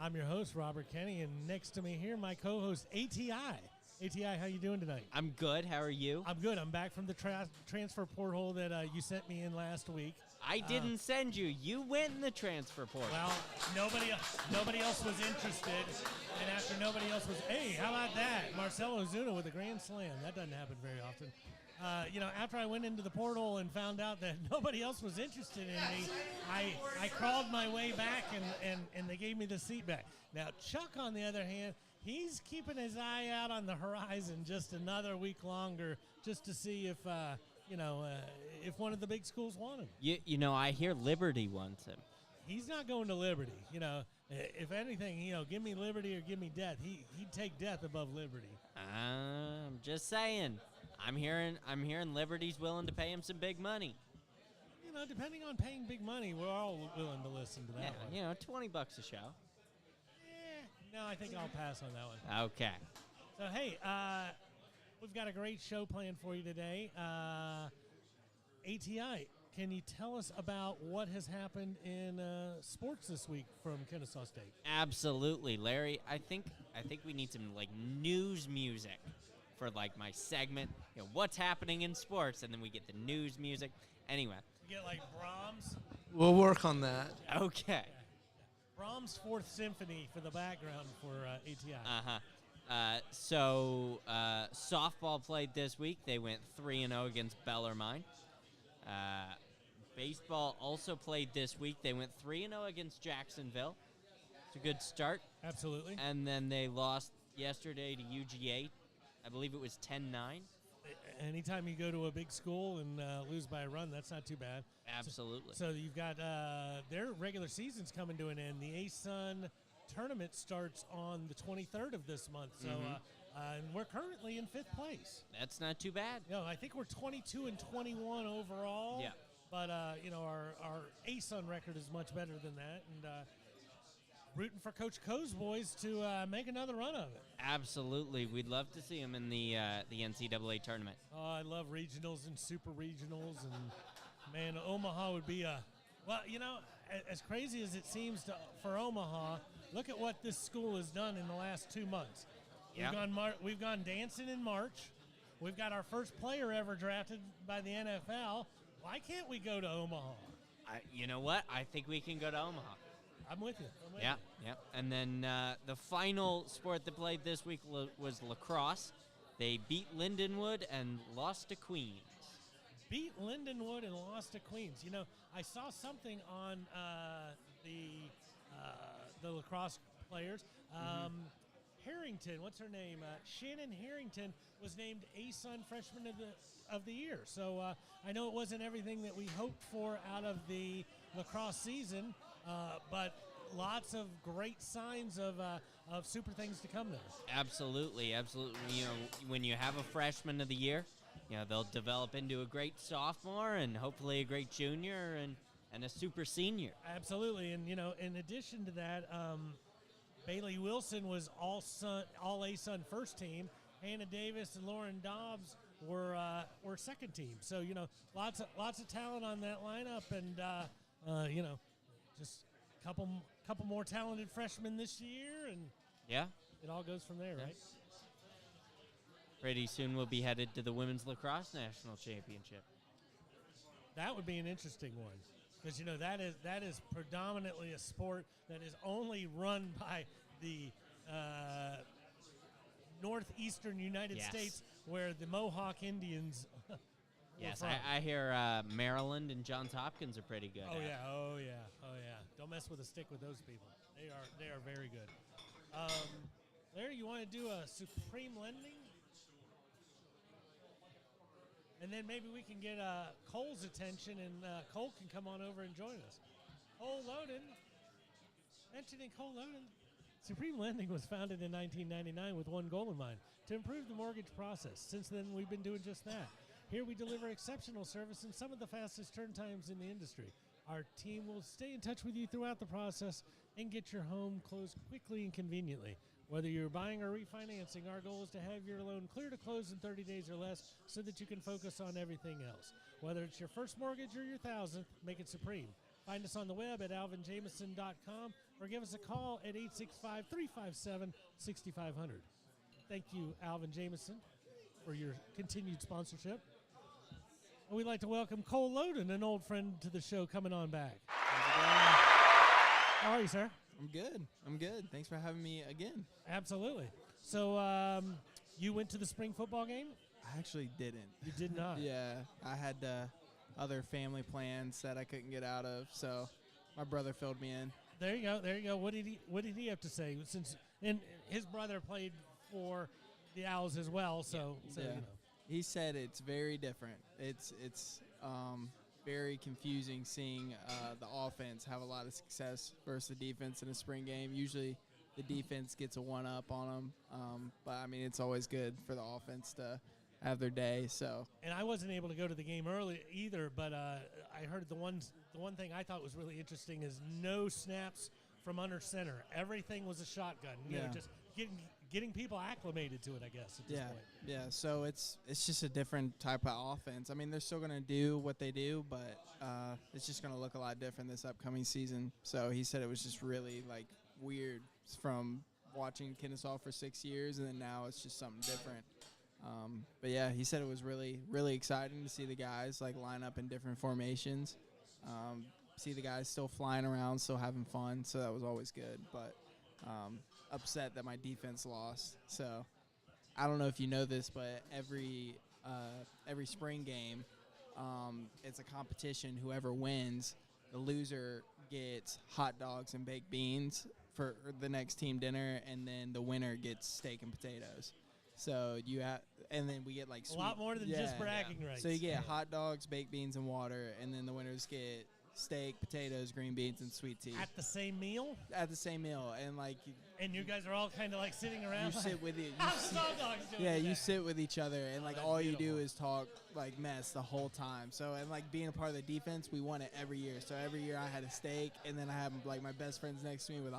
I'm your host, Robert Kenny, and next to me here, my co-host, ATI. ATI, how you doing tonight? I'm good. How are you? I'm good. I'm back from the transfer porthole that you sent me in last week. I didn't send you. You went in the transfer portal. Well, nobody else was interested, and after nobody else was, hey, how about that? Marcelo Zuna with a grand slam. That doesn't happen very often. After I went into the portal and found out that nobody else was interested in me, I crawled my way back, and they gave me the seat back. Now, Chuck, on the other hand, he's keeping his eye out on the horizon just another week longer, just to see if one of the big schools want him. I hear Liberty wants him. He's not going to Liberty. If anything, give me Liberty or give me death. He'd take death above Liberty. I'm just saying. I'm hearing Liberty's willing to pay him some big money. Depending on paying big money, we're all willing to listen to that one. $20 a show. No, I think I'll pass on that one. Okay. So, hey, we've got a great show planned for you today. ATI, can you tell us about what has happened in sports this week from Kennesaw State? Absolutely, Larry. I think we need some news music for my segment. What's happening in sports, and then we get the news music. Anyway, you get Brahms. We'll work on that. Okay. Brahms' Fourth Symphony for the background for ATI. So softball played this week. They went 3-0 against Bellarmine. Baseball also played this week. They went 3-0 against Jacksonville. It's a good start. Absolutely. And then they lost yesterday to UGA. I believe it was 10-9. Anytime you go to a big school and lose by a run, that's not too bad. Absolutely. So you've got their regular season's coming to an end. The ASUN tournament starts on the 23rd of this month. So and we're currently in 5th place. That's not too bad. I think we're 22-21 overall. Yeah. But our ASUN record is much better than that, and rooting for Coach Coe's boys to make another run of it. Absolutely. We'd love to see him in the NCAA tournament. Oh, I love regionals and super regionals, and, man, Omaha would be as crazy as it seems for Omaha, look at what this school has done in the last 2 months. Yep. We've gone dancing in March. We've got our first player ever drafted by the NFL. Why can't we go to Omaha? You know what? I think we can go to Omaha. I'm with you. Yeah. And then the final sport that played this week was lacrosse. They beat Lindenwood and lost to Queens. Beat Lindenwood and lost to Queens. I saw something on the lacrosse players. Harrington, what's her name? Shannon Harrington was named ASUN Freshman of the Year. So I know it wasn't everything that we hoped for out of the lacrosse season, but lots of great signs of super things to come there. Absolutely. When you have a Freshman of the Year, they'll develop into a great sophomore and hopefully a great junior and a super senior. Absolutely, and in addition to that. Bailey Wilson was all ASUN first team. Hannah Davis and Lauren Dobbs were second team. So lots of talent on that lineup, and just a couple more talented freshmen this year, and it all goes from there, right? Pretty soon we'll be headed to the Women's Lacrosse National Championship. That would be an interesting one. Because, that is predominantly a sport that is only run by the northeastern United States, where the Mohawk Indians Yes, I hear Maryland and Johns Hopkins are pretty good. Oh, yeah. Don't mess with a stick with those people. They are very good. Larry, you want to do a supreme lending? And then maybe we can get Cole's attention, and Cole can come on over and join us. Cole Loden. Mentioning Cole Loden. Supreme Lending was founded in 1999 with one goal in mind, to improve the mortgage process. Since then, we've been doing just that. Here we deliver exceptional service and some of the fastest turn times in the industry. Our team will stay in touch with you throughout the process and get your home closed quickly and conveniently. Whether you're buying or refinancing, our goal is to have your loan clear to close in 30 days or less so that you can focus on everything else. Whether it's your first mortgage or your 1,000th, make it supreme. Find us on the web at alvinjameson.com or give us a call at 865-357-6500. Thank you, Alvin Jameson, for your continued sponsorship. And we'd like to welcome Cole Loden, an old friend to the show, coming on back. How are you, sir? I'm good. Thanks for having me again. Absolutely. So you went to the spring football game? I actually didn't. You did not? Yeah, I had other family plans that I couldn't get out of, so my brother filled me in. There you go. What did he have to say? And his brother played for the Owls as well, so yeah. You know. He said it's very different. It's very confusing seeing the offense have a lot of success versus the defense in a spring game. Usually the defense gets a one-up on them, but, I mean, it's always good for the offense to have their day. So. And I wasn't able to go to the game early either, but I heard the one thing I thought was really interesting is no snaps from under center. Everything was a shotgun. You know, just getting people acclimated to it, I guess, at this point. Yeah, so it's just a different type of offense. I mean, they're still going to do what they do, but it's just going to look a lot different this upcoming season. So he said it was just really, weird from watching Kennesaw for 6 years, and then now it's just something different. But, yeah, he said it was really, really exciting to see the guys, line up in different formations, see the guys still flying around, still having fun, so that was always good. But upset that my defense lost. So I don't know if you know this, but every spring game, it's a competition. Whoever wins, the loser gets hot dogs and baked beans for the next team dinner, and then the winner gets steak and potatoes. So and then we get sweet, a lot more than just bragging rights. So you get hot dogs, baked beans, and water, and then the winners get steak, potatoes, green beans, and sweet tea. At the same meal? At the same meal. And and you guys are all kind of sitting around? You sit with it. How's the dogs doing Yeah, today? you sit with each other, and all beautiful. you do is talk mess the whole time. So, and being a part of the defense, we won it every year. So every year I had a steak, and then I had my best friends next to me with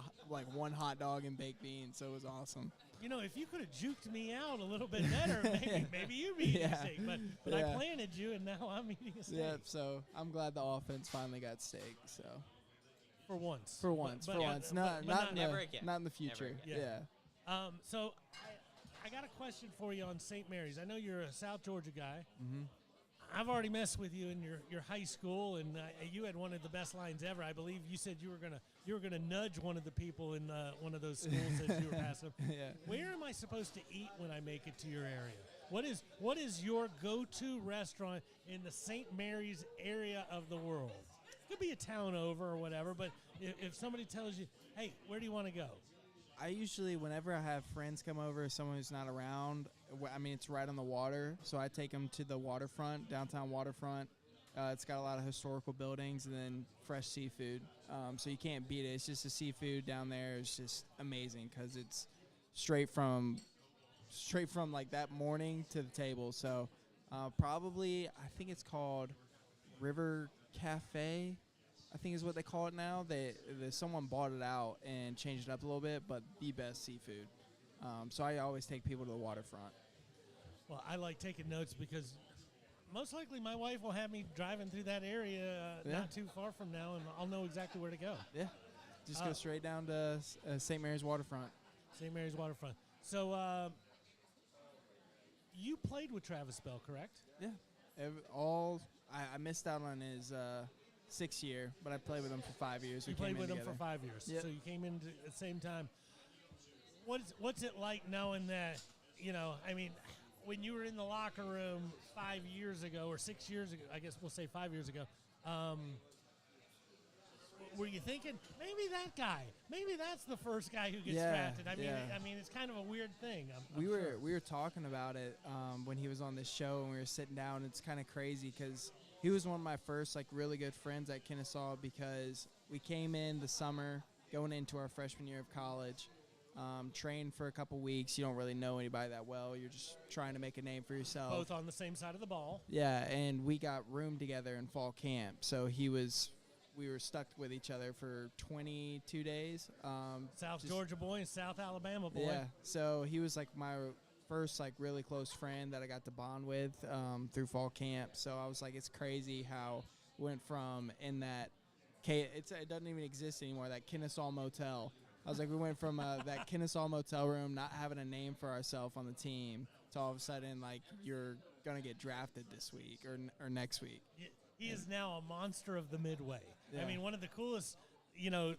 one hot dog and baked beans. So it was awesome. You know, if you could have juked me out a little bit better, maybe you'd be eating a steak. But I planted you, and now I'm eating a steak. Yeah, so I'm glad the offense finally got steak. So for once. Not never again. Not in the future. Yeah. So I got a question for you on St. Mary's. I know you're a South Georgia guy. Mm-hmm. I've already messed with you in your high school, and you had one of the best lines ever. I believe you said you were gonna nudge one of the people in one of those schools as you were passing them. Yeah. Where am I supposed to eat when I make it to your area? What is your go-to restaurant in the St. Mary's area of the world? It could be a town over or whatever, but if somebody tells you, hey, where do you want to go? I usually, whenever I have friends come over, someone who's not around, I mean, it's right on the water, so I take them to the waterfront, downtown waterfront. It's got a lot of historical buildings and then fresh seafood, so you can't beat it. It's just the seafood down there is just amazing because it's straight from that morning to the table. So probably, I think it's called River Cafe, I think is what they call it now. Someone bought it out and changed it up a little bit, but the best seafood. So I always take people to the waterfront. Well, I like taking notes because most likely my wife will have me driving through that area not too far from now, and I'll know exactly where to go. Yeah, just go straight down to St. Mary's Waterfront. St. Mary's Waterfront. So you played with Travis Bell, correct? Yeah. I missed out on his 6th year, but I played with him for 5 years. You played with him for 5 years. Yep. So you came in at the same time. What's it like knowing that, I mean, when you were in the locker room 5 years ago or 6 years ago, I guess we'll say 5 years ago, were you thinking, maybe that's the first guy who gets drafted? I mean, it's kind of a weird thing. We were talking about it when he was on this show, and we were sitting down. It's kind of crazy because he was one of my first really good friends at Kennesaw because we came in the summer going into our freshman year of college, trained for a couple weeks. You don't really know anybody that well. You're just trying to make a name for yourself. Both on the same side of the ball. Yeah, and we got room together in fall camp. So we were stuck with each other for 22 days. South Georgia boy and South Alabama boy. Yeah, so he was my first really close friend that I got to bond with through fall camp. So I was it's crazy how we went from in that it doesn't even exist anymore, that Kennesaw Motel. I was like, we went from that Kennesaw Motel room, not having a name for ourselves on the team, to all of a sudden, like, you're going to get drafted this week or next week. He is now a monster of the Midway. Yeah. I mean, one of the coolest,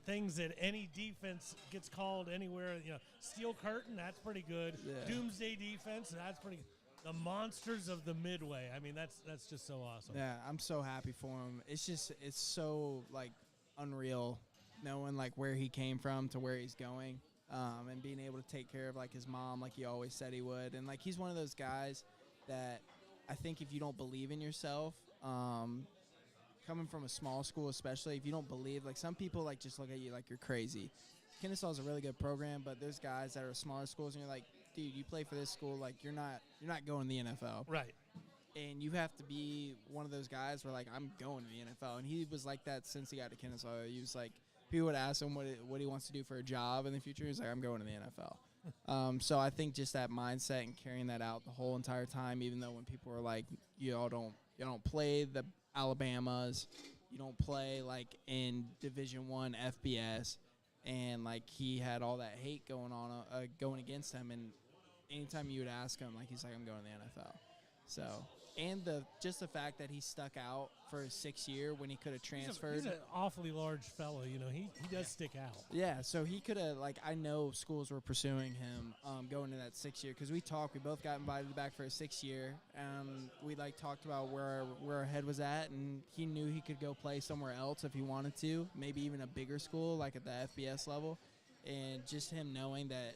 things that any defense gets called anywhere, Steel Curtain, that's pretty good. Yeah. Doomsday Defense, that's pretty good. The monsters of the Midway. I mean, that's just so awesome. Yeah, I'm so happy for him. It's so, like, unreal knowing, like, where he came from to where he's going, and being able to take care of, like, his mom like he always said he would. And, like, he's one of those guys that I think if you don't believe in yourself, coming from a small school especially, if you don't believe, like, some people, like, just look at you like you're crazy. Kennesaw is a really good program, but there's guys that are smaller schools, and you're like, dude, you play for this school, like, you're not going to the NFL. Right. And you have to be one of those guys where, like, I'm going to the NFL. And he was like that since he got to Kennesaw. He was like, people would ask him what he wants to do for a job in the future. He's like, I'm going to the NFL. So I think just that mindset and carrying that out the whole entire time, even though when people were like, you don't play the Alabamas, you don't play, like, in Division I FBS, and, like, he had all that hate going on, going against him. And anytime you would ask him, like, he's like, I'm going to the NFL. So, and just the fact that he stuck out for his 6th year when he could have transferred. He's an awfully large fellow. He does stick out. Yeah, so he could have, like, I know schools were pursuing him going to that 6th year, because we both got invited back for his 6th year. We, like, talked about where our head was at, and he knew he could go play somewhere else if he wanted to, maybe even a bigger school, like at the FBS level. And just him knowing that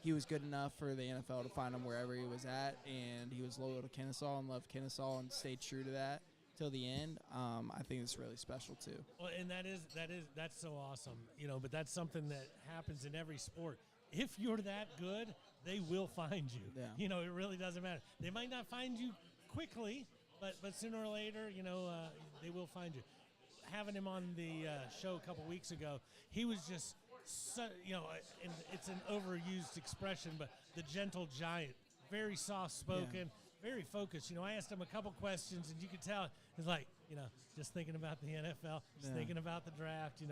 he was good enough for the NFL to find him wherever he was at, and he was loyal to Kennesaw and loved Kennesaw and stayed true to that till the end. I think it's really special too. Well, and that's so awesome, But that's something that happens in every sport. If you're that good, they will find you. Yeah. It really doesn't matter. They might not find you quickly, but sooner or later, they will find you. Having him on the show a couple weeks ago, he was just. And it's an overused expression, but the gentle giant, very soft-spoken, very focused. I asked him a couple questions, and you could tell he's like, just thinking about the NFL, just thinking about the draft,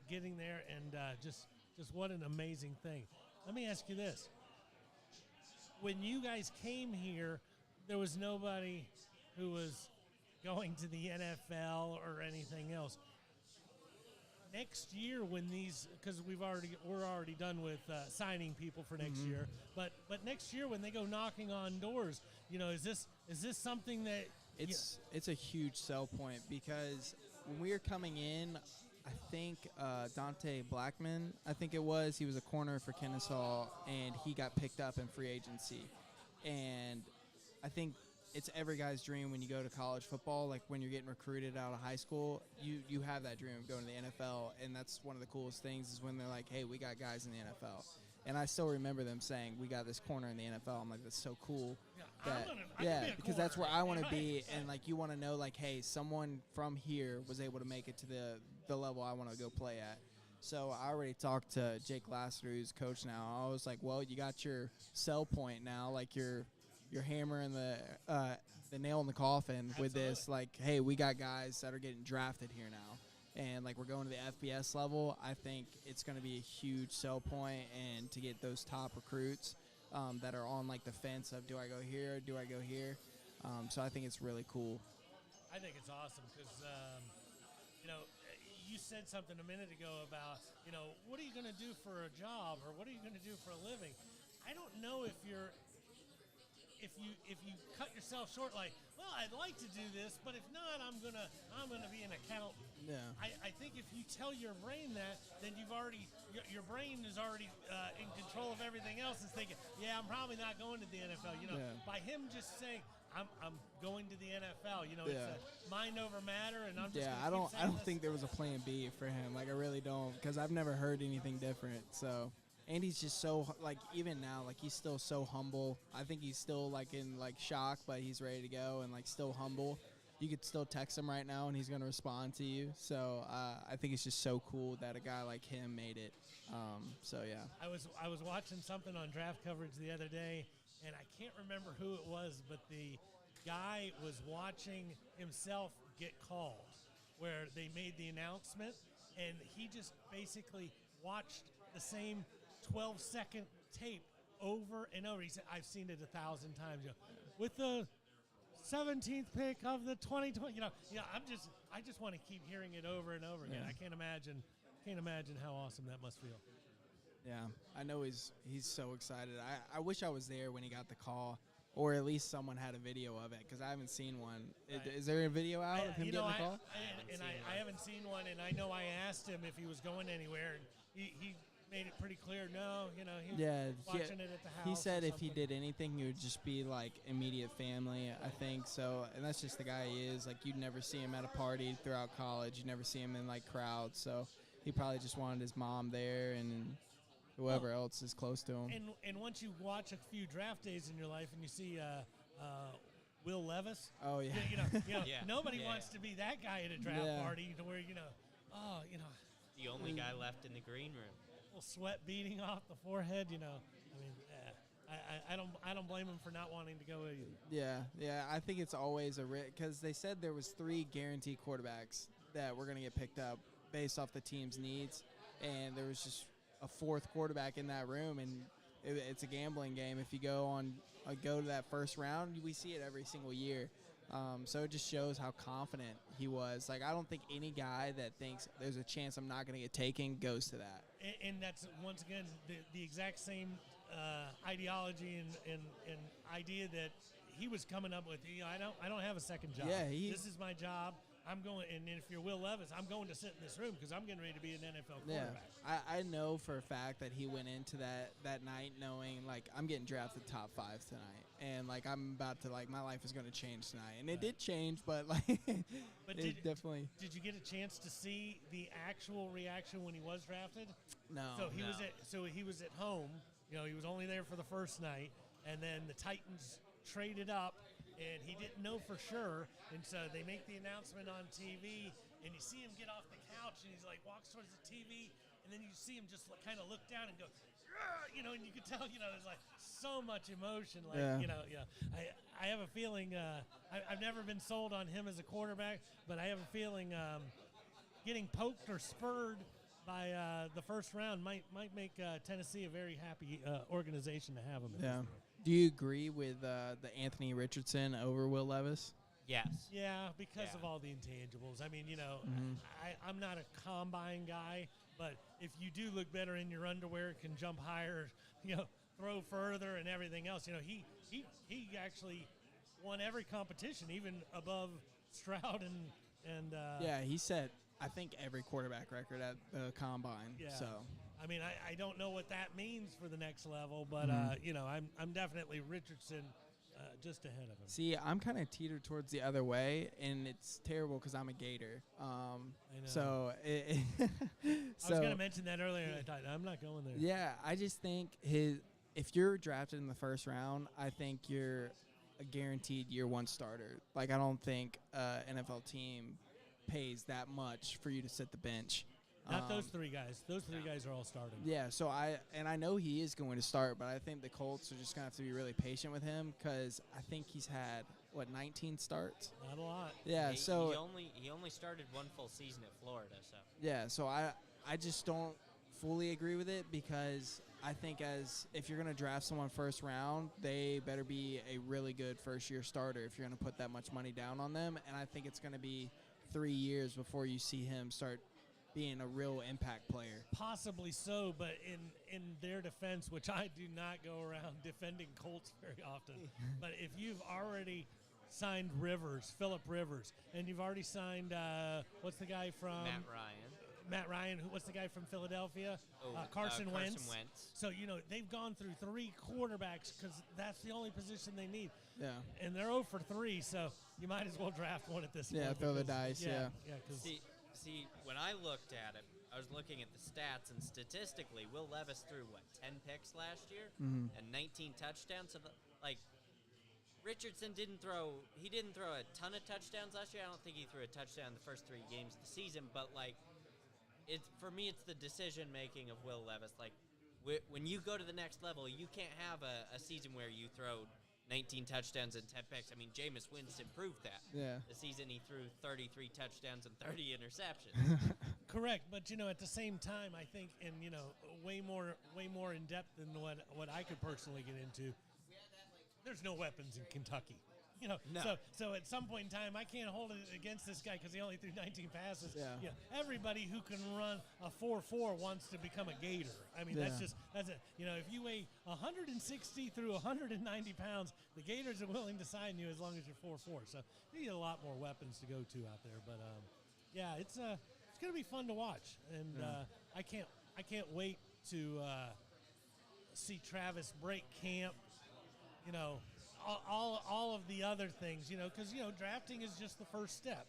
getting there, and just what an amazing thing. Let me ask you this. When you guys came here, there was nobody who was going to the NFL or anything else. Next year, when because we're already done with signing people for next year, but next year when they go knocking on doors, is this something that it's a huge sell point, because when we were coming in, I think Dante Blackman, he was a corner for Kennesaw, and he got picked up in free agency, and I think it's every guy's dream when you go to college football. Like, when you're getting recruited out of high school, you have that dream of going to the NFL, and that's one of the coolest things is when they're like, hey, we got guys in the NFL. And I still remember them saying, we got this corner in the NFL. I'm like, that's so cool. Because that's where I want to be, and, like, you want to know, like, hey, someone from here was able to make it to the level I want to go play at. So I already talked to Jake Lassiter, who's coach now. I was like, well, you got your sell point now, like your hammer and the nail in the coffin with this. Like, hey, we got guys that are getting drafted here now, and, like, we're going to the FBS level. I think it's going to be a huge sell point, and to get those top recruits that are on, like, the fence of, do I go here, do I go here? So I think it's really cool. I think it's awesome because, you said something a minute ago about, what are you going to do for a job, or what are you going to do for a living? I don't know if you cut yourself short, like, well, I'd like to do this, but if not, I'm gonna be an accountant. Yeah. I think if you tell your brain that, then your brain is already in control of everything else. Is thinking, yeah, I'm probably not going to the NFL. By him just saying, I'm going to the NFL. It's a mind over matter, and I'm just I don't think there was a plan B for him. Like, I really don't, because I've never heard anything different. So. And he's just so, like, even now, like, he's still so humble. I think he's still, like, in, like, shock, but he's ready to go and, like, still humble. You could still text him right now, and he's going to respond to you. So I think it's just so cool that a guy like him made it. So, yeah. I was watching something on draft coverage the other day, and I can't remember who it was, but the guy was watching himself get called. where they made the announcement, and he just basically watched the same 12-second tape over and over. He said, "I've seen it 1,000 times." With the 17th pick of the 2020, I just want to keep hearing it over and over again. Yeah. I can't imagine how awesome that must feel. Yeah, I know he's so excited. I wish I was there when he got the call, or at least someone had a video of it, because I haven't seen one. Is there a video out of him getting the call? I haven't seen one, and I know I asked him if he was going anywhere, and he made it pretty clear. No, he was watching it at the house. He said if he something. did anything, it would just be like immediate family, I think. So, and that's just the guy he is. Like, you'd never see him at a party throughout college. You'd never see him in like crowds. So he probably just wanted his mom there and whoever else is close to him. And once you watch a few draft days in your life and you see Will Levis, oh yeah, nobody wants to be that guy at a draft party to where The only guy left in the green room. little sweat beating off the forehead. I don't blame him for not wanting to go either. Yeah. I think it's always because they said there was 3 guaranteed quarterbacks that were going to get picked up based off the team's needs, and there was just a 4th quarterback in that room, and it's a gambling game. If you go to that first round, we see it every single year. So it just shows how confident he was. Like, I don't think any guy that thinks there's a chance I'm not going to get taken goes to that. And that's, once again, the exact same ideology and idea that he was coming up with. I don't have a second job. Yeah, this is my job. I'm going, and if you're Will Levis, I'm going to sit in this room because I'm getting ready to be an NFL quarterback. Yeah, I know for a fact that he went into that night knowing, like, I'm getting drafted top 5 tonight, and like I'm about to, like, my life is going to change tonight, and it did change, but like, definitely. Did you get a chance to see the actual reaction when he was drafted? No. So he was at home. He was only there for the first night, and then the Titans traded up. And he didn't know for sure, and so they make the announcement on TV, and you see him get off the couch, and he's like walks towards the TV, and then you see him just kind of look down and go, and you can tell, there's like so much emotion, like I have a feeling I've never been sold on him as a quarterback, but I have a feeling getting poked or spurred by the first round might make Tennessee a very happy organization to have him in. Yeah. Do you agree with the Anthony Richardson over Will Levis? Yes. Yeah, because of all the intangibles. I mean, I'm not a combine guy, but if you do look better in your underwear, can jump higher, throw further and everything else, he actually won every competition, even above Stroud and yeah, he set, I think, every quarterback record at the combine. Yeah. So. I mean, I don't know what that means for the next level, but I'm definitely Richardson just ahead of him. See, I'm kind of teetered towards the other way, and it's terrible because I'm a Gator. I know. So I was going to mention that earlier, and I thought I'm not going there. Yeah, I just think if you're drafted in the first round, I think you're a guaranteed year 1 starter. Like, I don't think an NFL team pays that much for you to sit the bench. Not those 3 guys. Those 3 guys are all starting. Yeah, so I know he is going to start, but I think the Colts are just going to have to be really patient with him because I think he's had, 19 starts? Not a lot. Yeah, so he only started 1 full season at Florida, so. Yeah, so I just don't fully agree with it because I think if you're going to draft someone first round, they better be a really good first-year starter if you're going to put that much money down on them, and I think it's going to be 3 years before you see him start being a real impact player. Possibly so, but in their defense, which I do not go around defending Colts very often, but if you've already signed Phillip Rivers, and you've already signed, what's the guy from? Matt Ryan. What's the guy from Philadelphia? Carson Wentz. So, they've gone through 3 quarterbacks because that's the only position they need. Yeah. And they're 0 for 3, so you might as well draft one at this point. Yeah, throw the dice, yeah. See, when I looked at it, I was looking at the stats, and statistically, Will Levis threw, 10 picks last year and 19 touchdowns. So, Richardson didn't throw a ton of touchdowns last year. I don't think he threw a touchdown the first 3 games of the season, but, for me, it's the decision-making of Will Levis. When you go to the next level, you can't have a season where you throw 19 touchdowns and 10 picks. I mean, Jameis Winston proved that. Yeah. The season he threw 33 touchdowns and 30 interceptions. Correct, but at the same time, I think, and way more in depth than what I could personally get into. There's no weapons in Kentucky. No. So at some point in time, I can't hold it against this guy because he only threw 19 passes. Yeah. Everybody who can run a 4.4 wants to become a Gator. I mean, that's it. If you weigh 160 through 190 pounds, the Gators are willing to sign you as long as you're 4.4. So you need a lot more weapons to go to out there. But it's going to be fun to watch, and I can't wait to see Travis break camp. All of the other things, because drafting is just the first step.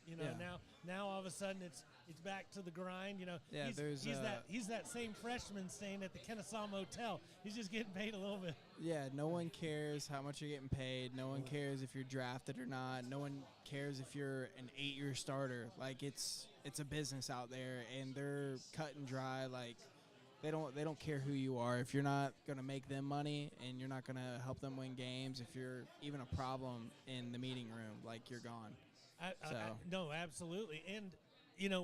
Now all of a sudden it's back to the grind. He's that same freshman staying at the Kennesaw Motel. He's just getting paid a little bit. Yeah, no one cares how much you're getting paid. No one cares if you're drafted or not. No one cares if you're an 8-year starter. Like it's a business out there, and they're cut and dry. Like they don't care who you are. If you're not gonna make them money and you're not gonna help them win games, if you're even a problem in the meeting room, like you're gone. No, absolutely. And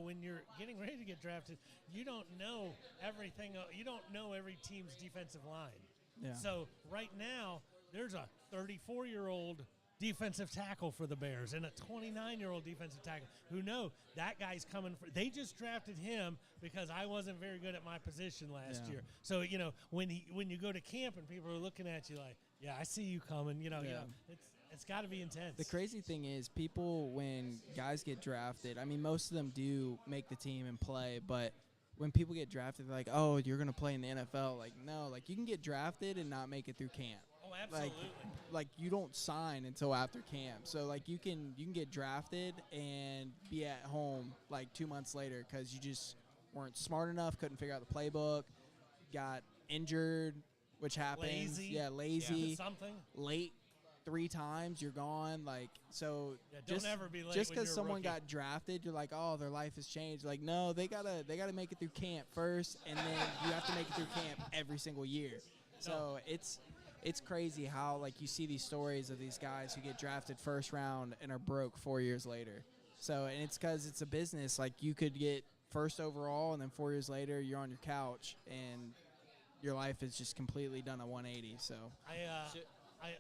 when you're getting ready to get drafted, you don't know everything. You don't know every team's defensive line. Yeah. So right now, there's a 34-year-old defensive tackle for the Bears and a 29-year-old defensive tackle who know that guy's coming for. They just drafted him because I wasn't very good at my position last year. So when you go to camp and people are looking at you like, yeah, I see you coming. It's got to be intense. The crazy thing is, people, when guys get drafted, I mean, most of them do make the team and play, but when people get drafted, they're like, oh, you're going to play in the NFL. Like, no, like, you can get drafted and not make it through camp. Oh, absolutely. Like you don't sign until after camp. So, like, you can get drafted and be at home, like, 2 months later because you just weren't smart enough, couldn't figure out the playbook, got injured, which happens. Lazy. Yeah, lazy. Yeah, something. Late 3 times, you're gone. Like, so don't ever be late. Just because someone got drafted, you're like, oh, their life has changed. Like, no, they gotta make it through camp first, and then you have to make it through camp every single year. So it's crazy how, like, you see these stories of these guys who get drafted first round and are broke 4 years later. So, and it's because it's a business. Like, you could get first overall, and then 4 years later, you're on your couch, and your life is just completely done a 180. So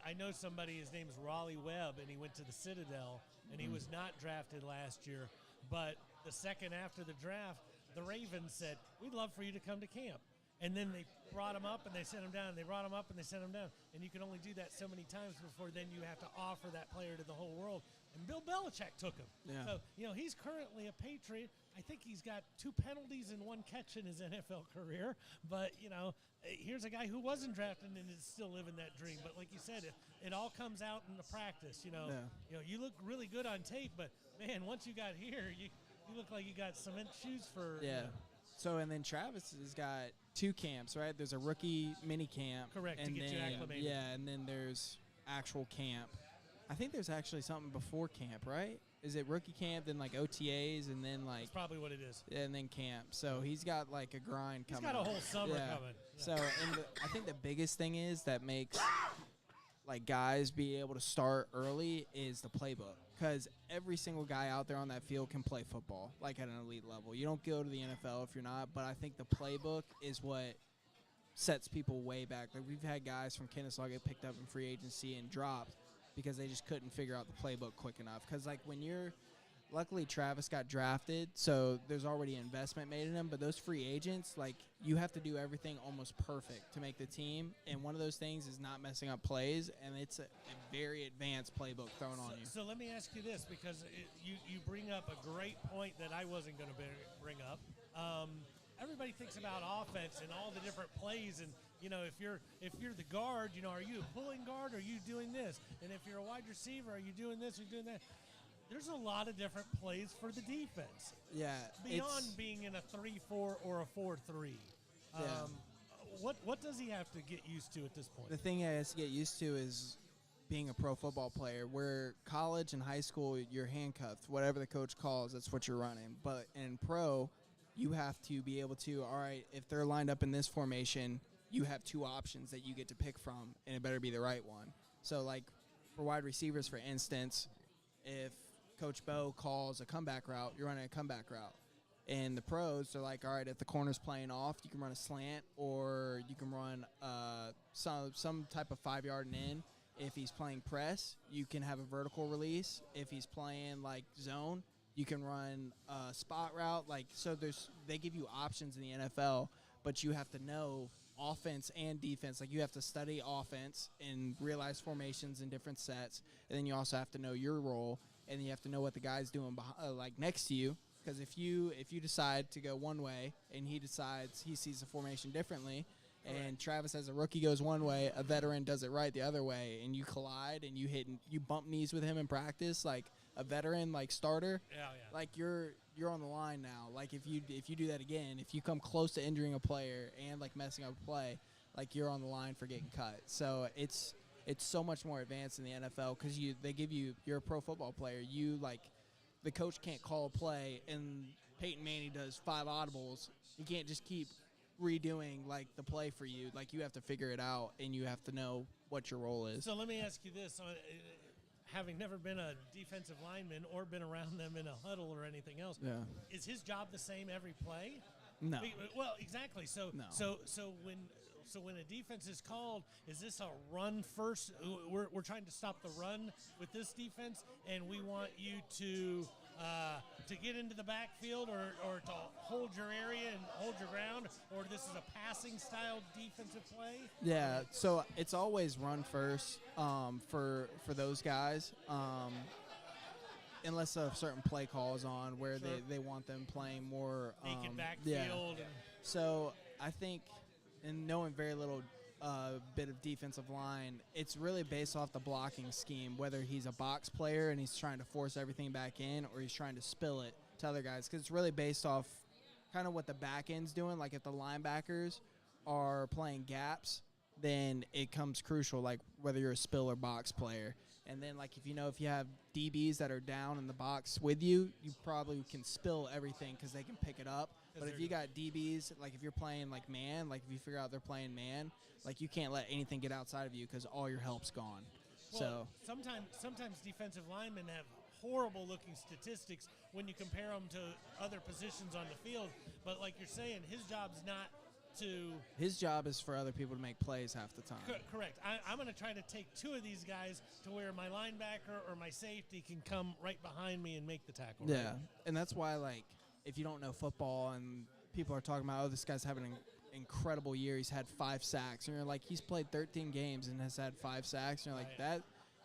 I know somebody, his name's Raleigh Webb, and he went to the Citadel, and he was not drafted last year. But the second after the draft, the Ravens said, we'd love for you to come to camp. And then they brought him up and they sent him down. They brought him up and they sent him down. And you can only do that so many times before then you have to offer that player to the whole world. And Bill Belichick took him. Yeah. So, he's currently a Patriot. I think he's got 2 penalties and 1 catch in his NFL career. But, here's a guy who wasn't drafted and is still living that dream. But like you said, it all comes out in the practice. You look really good on tape, but, man, once you got here, you look like you got cement shoes for. Yeah. So, and then Travis has got 2 camps, right? There's a rookie mini camp. Correct, and to get you acclimated. Yeah, and then there's actual camp. I think there's actually something before camp, right? Is it rookie camp, then, like, OTAs, and then, like... That's probably what it is. And then camp. So he's got, like, a grind coming. He's got a whole summer coming. Yeah. So, and I think the biggest thing is that makes, like, guys be able to start early is the playbook. Because every single guy out there on that field can play football, like, at an elite level. You don't go to the NFL if you're not, but I think the playbook is what sets people way back. Like, we've had guys from Kennesaw get picked up in free agency and dropped because they just couldn't figure out the playbook quick enough. Because, like, when you're – luckily, Travis got drafted, so there's already investment made in him. But those free agents, like, you have to do everything almost perfect to make the team. And one of those things is not messing up plays, and it's a very advanced playbook thrown on you. So let me ask you this, because you bring up a great point that I wasn't going to bring up. Everybody thinks about offense and all the different plays, and if you're the guard, are you a pulling guard? Or are you doing this? And if you're a wide receiver, are you doing this or doing that? There's a lot of different plays for the defense. Yeah. Beyond being in a 3-4 or a 4-3. Yeah. What does he have to get used to at this point? The thing he has to get used to is being a pro football player. Where college and high school, you're handcuffed. Whatever the coach calls, that's what you're running. But in pro, you have to be able to, all right, if they're lined up in this formation, you have 2 options that you get to pick from, and it better be the right one. So, like, for wide receivers, for instance, if Coach Bo calls a comeback route, you're running a comeback route. And the pros are like, all right, if the corner's playing off, you can run a slant or you can run some type of 5-yard and in. If he's playing press, you can have a vertical release. If he's playing like zone, you can run a spot route. Like, so they give you options in the NFL, but you have to know offense and defense. Like, you have to study offense and realize formations in different sets, and then you also have to know your role, and you have to know what the guy's doing like next to you. Because if you decide to go one way and he decides he sees the formation differently, and Travis as a rookie goes one way, a veteran does it right the other way, and you collide and you hit and you bump knees with him in practice, like a veteran, like starter, like you're on the line now. Like if you do that again, if you come close to injuring a player and like messing up a play, like you're on the line for getting cut. So it's so much more advanced in the NFL because you're a pro football player. The coach can't call a play and Peyton Manning does 5 audibles. He can't just keep redoing like the play for you. Like, you have to figure it out and you have to know what your role is. So let me ask you this. Having never been a defensive lineman or been around them in a huddle or anything else, is his job the same every play? No. Well, exactly. So no. So when a defense is called, is this a run first? We're trying to stop the run with this defense, and we want you to get into the backfield or to hold your area and hold your ground, or this is a passing style defensive play? Yeah, so it's always run first for those guys, unless a certain play call is on where they want them playing more. Naked backfield. So I think, and knowing very little bit of defensive line, it's really based off the blocking scheme, whether he's a box player and he's trying to force everything back in or he's trying to spill it to other guys, because it's really based off kind of what the back end's doing. Like, if the linebackers are playing gaps, then it comes crucial, like whether you're a spill or box player. And then, like, if you have DBs that are down in the box with you, you probably can spill everything because they can pick it up. But if you got DBs, like if you're playing like man, like if you figure out they're playing man, like you can't let anything get outside of you because all your help's gone. Well, sometimes defensive linemen have horrible-looking statistics when you compare them to other positions on the field. But like you're saying, his job's not to... His job is for other people to make plays half the time. Correct. I'm going to try to take 2 of these guys to where my linebacker or my safety can come right behind me and make the tackle. Yeah, right? And that's why, like, if you don't know football and people are talking about, oh, this guy's having an incredible year, he's had 5 sacks, and you're like, he's played 13 games and has had 5 sacks, and you're like,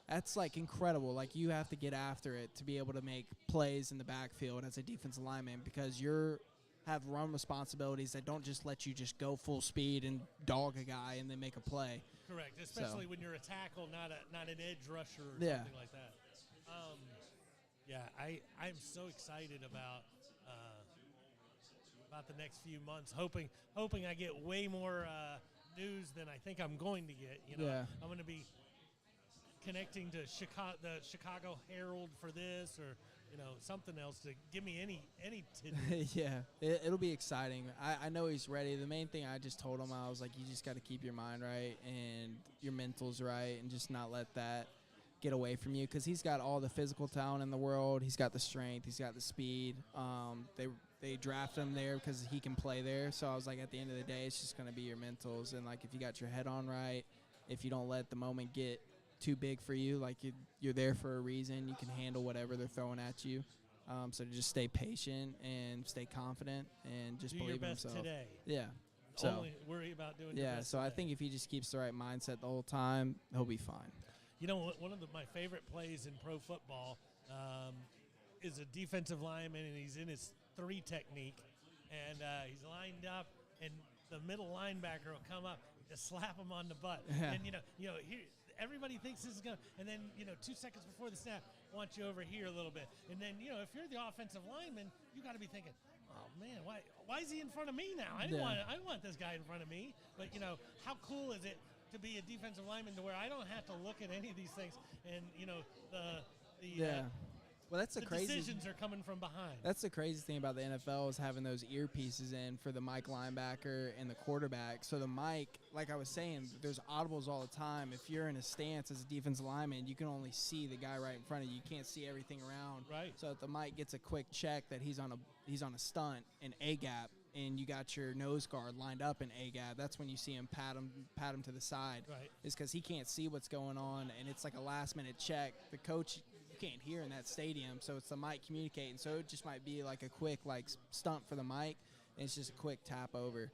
that's like incredible. Like, you have to get after it to be able to make plays in the backfield as a defensive lineman, because you're have run responsibilities that don't just let you just go full speed and dog a guy and then make a play. Correct, especially when you're a tackle, not an edge rusher or something like that. I'm so excited about the next few months, hoping I get way more news than I think I'm going to get. I'm going to be connecting to the Chicago Herald for this, or something else to give me any tidbit. Yeah, it'll be exciting. I know he's ready. The main thing I just told him, I was like, you just got to keep your mind right and your mental's right, and just not let that get away from you, because he's got all the physical talent in the world. He's got the strength. He's got the speed. They drafted him there because he can play there. So I was like, at the end of the day, it's just going to be your mentals. And, like, if you got your head on right, if you don't let the moment get too big for you, like you're there for a reason, you can handle whatever they're throwing at you. So to just stay patient and stay confident and just believe in himself. Do your best today. Yeah. So only worry about doing your best so today. I think if he just keeps the right mindset the whole time, he'll be fine. One of my favorite plays in pro football is a defensive lineman, and he's in his 3 technique, and he's lined up, and the middle linebacker will come up and just slap him on the butt. Yeah. And here everybody thinks this is going, and then 2 seconds before the snap, want you over here a little bit, and then if you're the offensive lineman, you got to be thinking, oh man, why is he in front of me now? I want this guy in front of me. But how cool is it to be a defensive lineman to where I don't have to look at any of these things, and Well, that's the crazy. Decisions are coming from behind. That's the crazy thing about the NFL is having those earpieces in for the mic linebacker and the quarterback. So the mic, like I was saying, there's audibles all the time. If you're in a stance as a defensive lineman, you can only see the guy right in front of you. You can't see everything around. Right. So if the mic gets a quick check that he's on a stunt in A gap, and you got your nose guard lined up in A gap, that's when you see him pat him to the side. Right. Is because he can't see what's going on, and it's like a last minute check. The coach, can't hear in that stadium, so it's the mic communicating. So it just might be like a quick stunt for the mic, and it's just a quick tap over.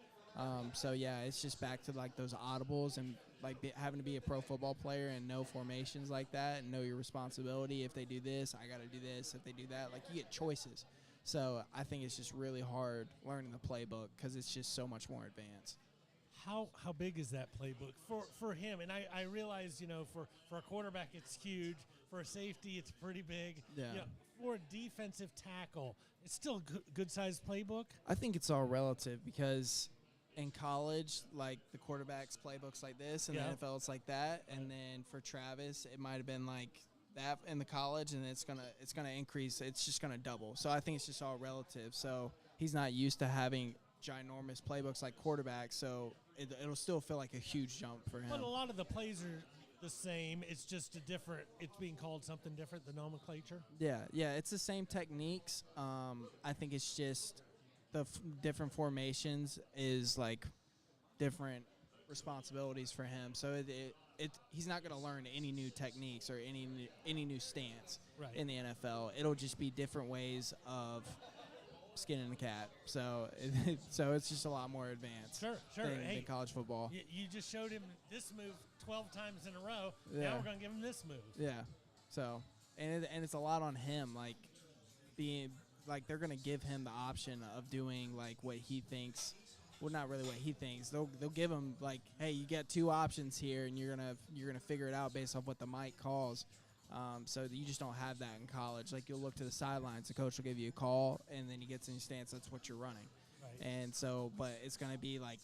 So yeah, it's just back to like those audibles and like having to be a pro football player and know formations like that and know your responsibility. If they do this, I got to do this. If they do that, like you get choices. So I think it's just really hard learning the playbook because it's just so much more advanced. How big is that playbook for him? And I realize, for a quarterback it's huge. For a safety, it's pretty big. Yeah. For a defensive tackle, it's still a good-sized playbook? I think it's all relative because in college, like the quarterback's playbook's like this, and the NFL it's like that. And then for Travis, it might have been like that in the college, and it's gonna increase. It's just gonna double. So I think it's just all relative. So he's not used to having ginormous playbooks like quarterbacks, so it'll still feel like a huge jump for him. But a lot of the plays are the same. It's just it's being called something different, the nomenclature. Yeah, it's the same techniques. I think it's just the different formations is like different responsibilities for him. So he's not going to learn any new techniques or any new stance in the NFL. It'll just be different ways of skinning a cat. So it's just a lot more advanced than college football. You just showed him this move 12 times in a row. Yeah. Now we're going to give him this move. Yeah. So and it's a lot on him, like being like they're going to give him the option of doing like what he thinks. Well, not really what he thinks. They'll give him like, hey, you got two options here, and you're gonna figure it out based off what the mic calls. So you just don't have that in college. Like you'll look to the sidelines, the coach will give you a call, and then he gets in your stance. That's what you're running. Right. And so, but it's gonna be like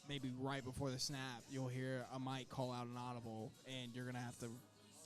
maybe right before the snap, you'll hear a mic call out an audible, and you're gonna have to,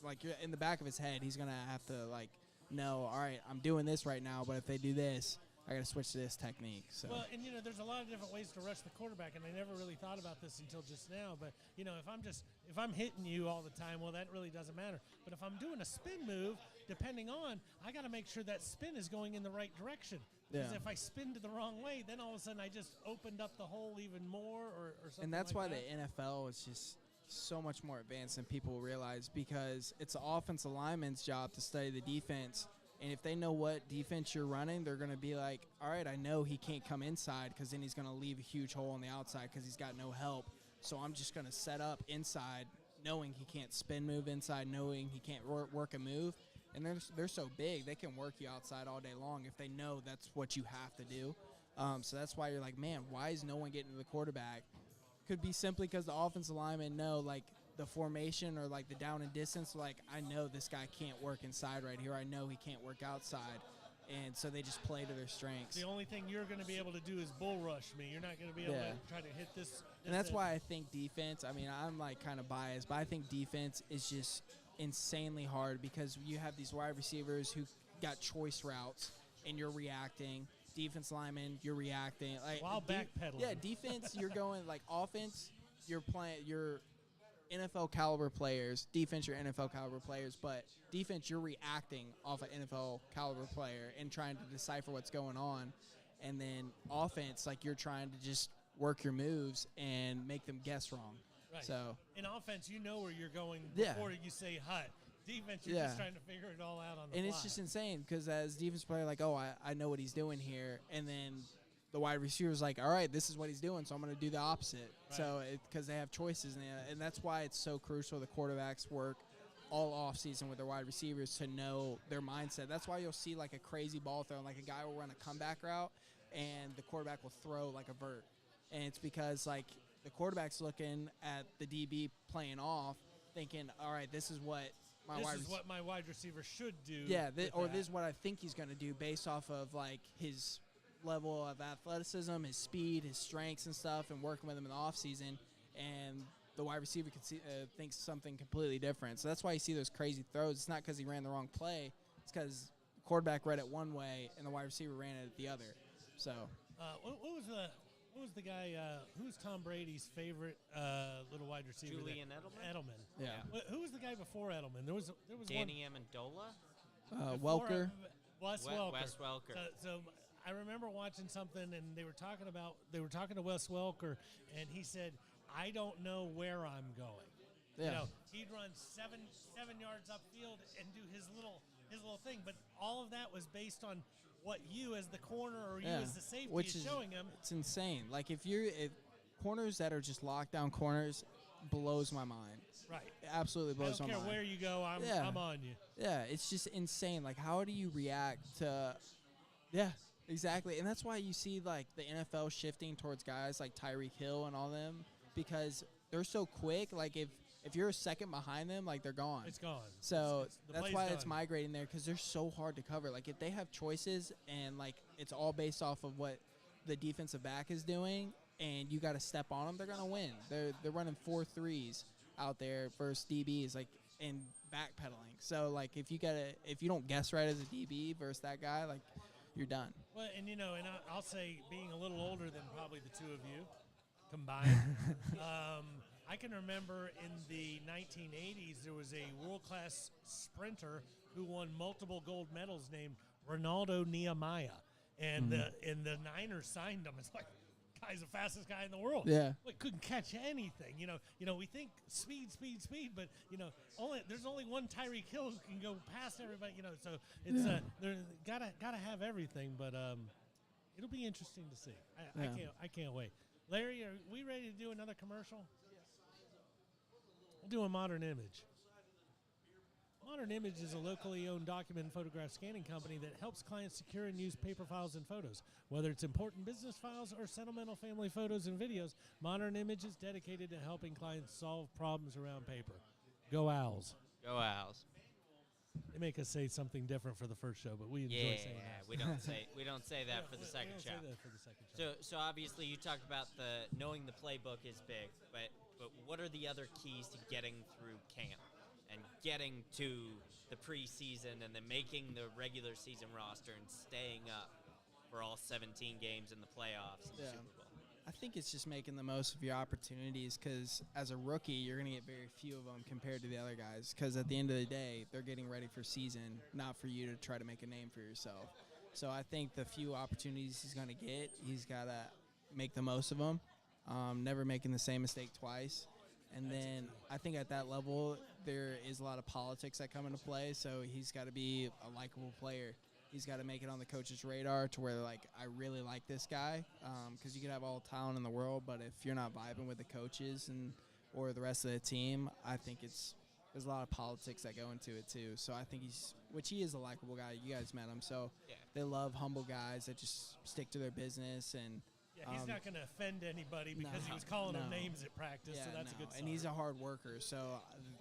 like, you're in the back of his head, he's gonna have to like know, all right, I'm doing this right now, but if they do this, I got to switch to this technique. So. Well, and there's a lot of different ways to rush the quarterback, and I never really thought about this until just now. But if I'm hitting you all the time, well, that really doesn't matter. But if I'm doing a spin move, depending on, I got to make sure that spin is going in the right direction. Because if I spin to the wrong way, then all of a sudden I just opened up the hole even more, or something. And that's like why that. the NFL is just so much more advanced than people realize, because it's the offensive lineman's job to study the defense. And if they know what defense you're running, they're going to be like, all right, I know he can't come inside because then he's going to leave a huge hole on the outside because he's got no help. So I'm just going to set up inside knowing he can't spin move inside, knowing he can't work a move. And they're so big, they can work you outside all day long if they know that's what you have to do. So that's why you're like, man, why is no one getting to the quarterback? Could be simply because the offensive linemen know, like, the formation or like the down and distance, like I know this guy can't work inside right here. I know he can't work outside. And so they just play to their strengths. The only thing you're going to be able to do is bull rush me. You're not going to be able to try to hit this. And that's why I think defense, I mean, I'm like kind of biased, but I think defense is just insanely hard because you have these wide receivers who got choice routes and you're reacting. Defense lineman, you're reacting. Like, while backpedaling. Yeah, defense, you're going like offense, you're playing, you're NFL caliber players. Defense, you're NFL caliber players, but defense, you're reacting off an NFL caliber player and trying to decipher what's going on. And then offense, like you're trying to just work your moves and make them guess wrong. Right. So in offense, you know where you're going before you say hut. Defense, you're just trying to figure it all out on the fly. And it's just insane because as defense player, like, oh, I know what he's doing here, and then the wide receiver's like, all right, this is what he's doing, so I'm going to do the opposite. Right. So because they have choices, and that's why it's so crucial the quarterbacks work all off season with their wide receivers to know their mindset. That's why you'll see like a crazy ball throw, like a guy will run a comeback route, and the quarterback will throw like a vert, and it's because like the quarterback's looking at the DB playing off, thinking, all right, this is what my wide receiver should do. Yeah, this is what I think he's going to do based off of like his level of athleticism, his speed, his strengths and stuff, and working with him in the offseason, and the wide receiver thinks something completely different. So that's why you see those crazy throws. It's not because he ran the wrong play. It's because the quarterback read it one way and the wide receiver ran it the other. So what was the guy? Who was Tom Brady's favorite little wide receiver? Julian Edelman. Edelman. yeah, Who was the guy before Edelman? There was Danny Amendola. Welker. Wes Welker. Wes Welker. So I remember watching something, and they were talking to Wes Welker, and he said, "I don't know where I'm going." Yeah. You know, he'd run seven yards upfield and do his little thing, but all of that was based on what you as the corner or you as the safety is showing him. It's insane. Like if corners that are just lockdown corners blows my mind. Right. It absolutely blows my mind. I don't care where you go, I'm on you. Yeah, it's just insane. Like how do you react to Yeah, exactly. And that's why you see like the NFL shifting towards guys like Tyreek Hill and all them because they're so quick. Like if you're a second behind them, like they're gone. It's gone. So that's why done. it's migrating there because they're so hard to cover. Like if they have choices and like it's all based off of what the defensive back is doing, and you got to step on them, they're gonna win. They're running 4-3s out there versus DBs like and backpedaling. So like if you don't guess right as a DB versus that guy, like you're done. Well, and I'll say being a little older than probably the two of you combined. I can remember in the 1980s there was a world-class sprinter who won multiple gold medals named Ronaldo Nehemiah, and the Niners signed him. It's like, guy's the fastest guy in the world. Yeah, couldn't catch anything. We think speed, but there's only one Tyreek Hill who can go past everybody. So it's they're gotta have everything, but it'll be interesting to see. I can't wait. Larry, are we ready to do another commercial? We'll do a Modern Image. Modern Image is a locally owned document and photograph scanning company that helps clients secure and use paper files and photos. Whether it's important business files or sentimental family photos and videos, Modern Image is dedicated to helping clients solve problems around paper. Go Owls. Go Owls. They make us say something different for the first show, but we enjoy saying that. we don't say that for the second show. Say that for the second show. So obviously you talked about knowing the playbook is big, but what are the other keys to getting through camp and getting to the preseason and then making the regular season roster and staying up for all 17 games in the playoffs and the Super Bowl? I think it's just making the most of your opportunities because as a rookie, you're going to get very few of them compared to the other guys because at the end of the day, they're getting ready for season, not for you to try to make a name for yourself. So I think the few opportunities he's going to get, he's got to make the most of them, never making the same mistake twice. And then I think at that level, there is a lot of politics that come into play, so he's got to be a likable player. He's got to make it on the coach's radar to where, like, I really like this guy because you could have all the talent in the world, but if you're not vibing with the coaches or the rest of the team, I think there's a lot of politics that go into it too. So I think he is a likable guy. You guys met him, so they love humble guys that just stick to their business and – he's not going to offend anybody because he was calling them names at practice, so that's a good sign. And he's a hard worker, so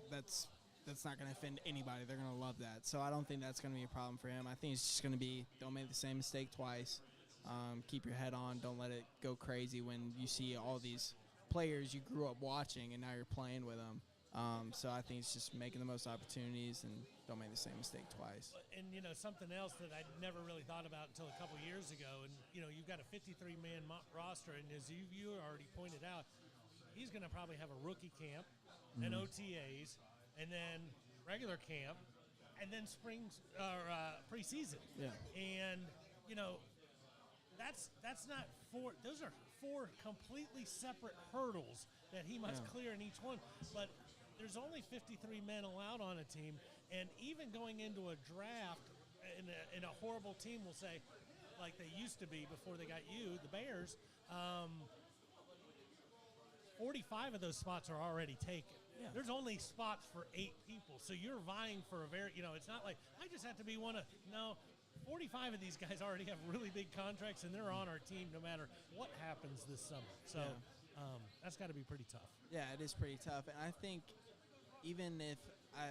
that's not going to offend anybody. They're going to love that. So I don't think that's going to be a problem for him. I think it's just going to be don't make the same mistake twice. Keep your head on. Don't let it go crazy when you see all these players you grew up watching and now you're playing with them. So I think it's just making the most opportunities and don't make the same mistake twice. And, something else that I never really thought about until a couple years ago, and, you've got a 53-man roster, and as you already pointed out, he's going to probably have a rookie camp and OTAs and then regular camp and then preseason. Yeah. And, that's not those are four completely separate hurdles that he must clear in each one. But there's only 53 men allowed on a team, and even going into a draft in a horrible team, we'll say, like they used to be before they got you, the Bears, 45 of those spots are already taken. Yeah. There's only spots for 8 people, so you're vying for a very, it's not like, I just have to be one of, no, 45 of these guys already have really big contracts, and they're on our team no matter what happens this summer. So that's got to be pretty tough. Yeah, it is pretty tough. And I think even if I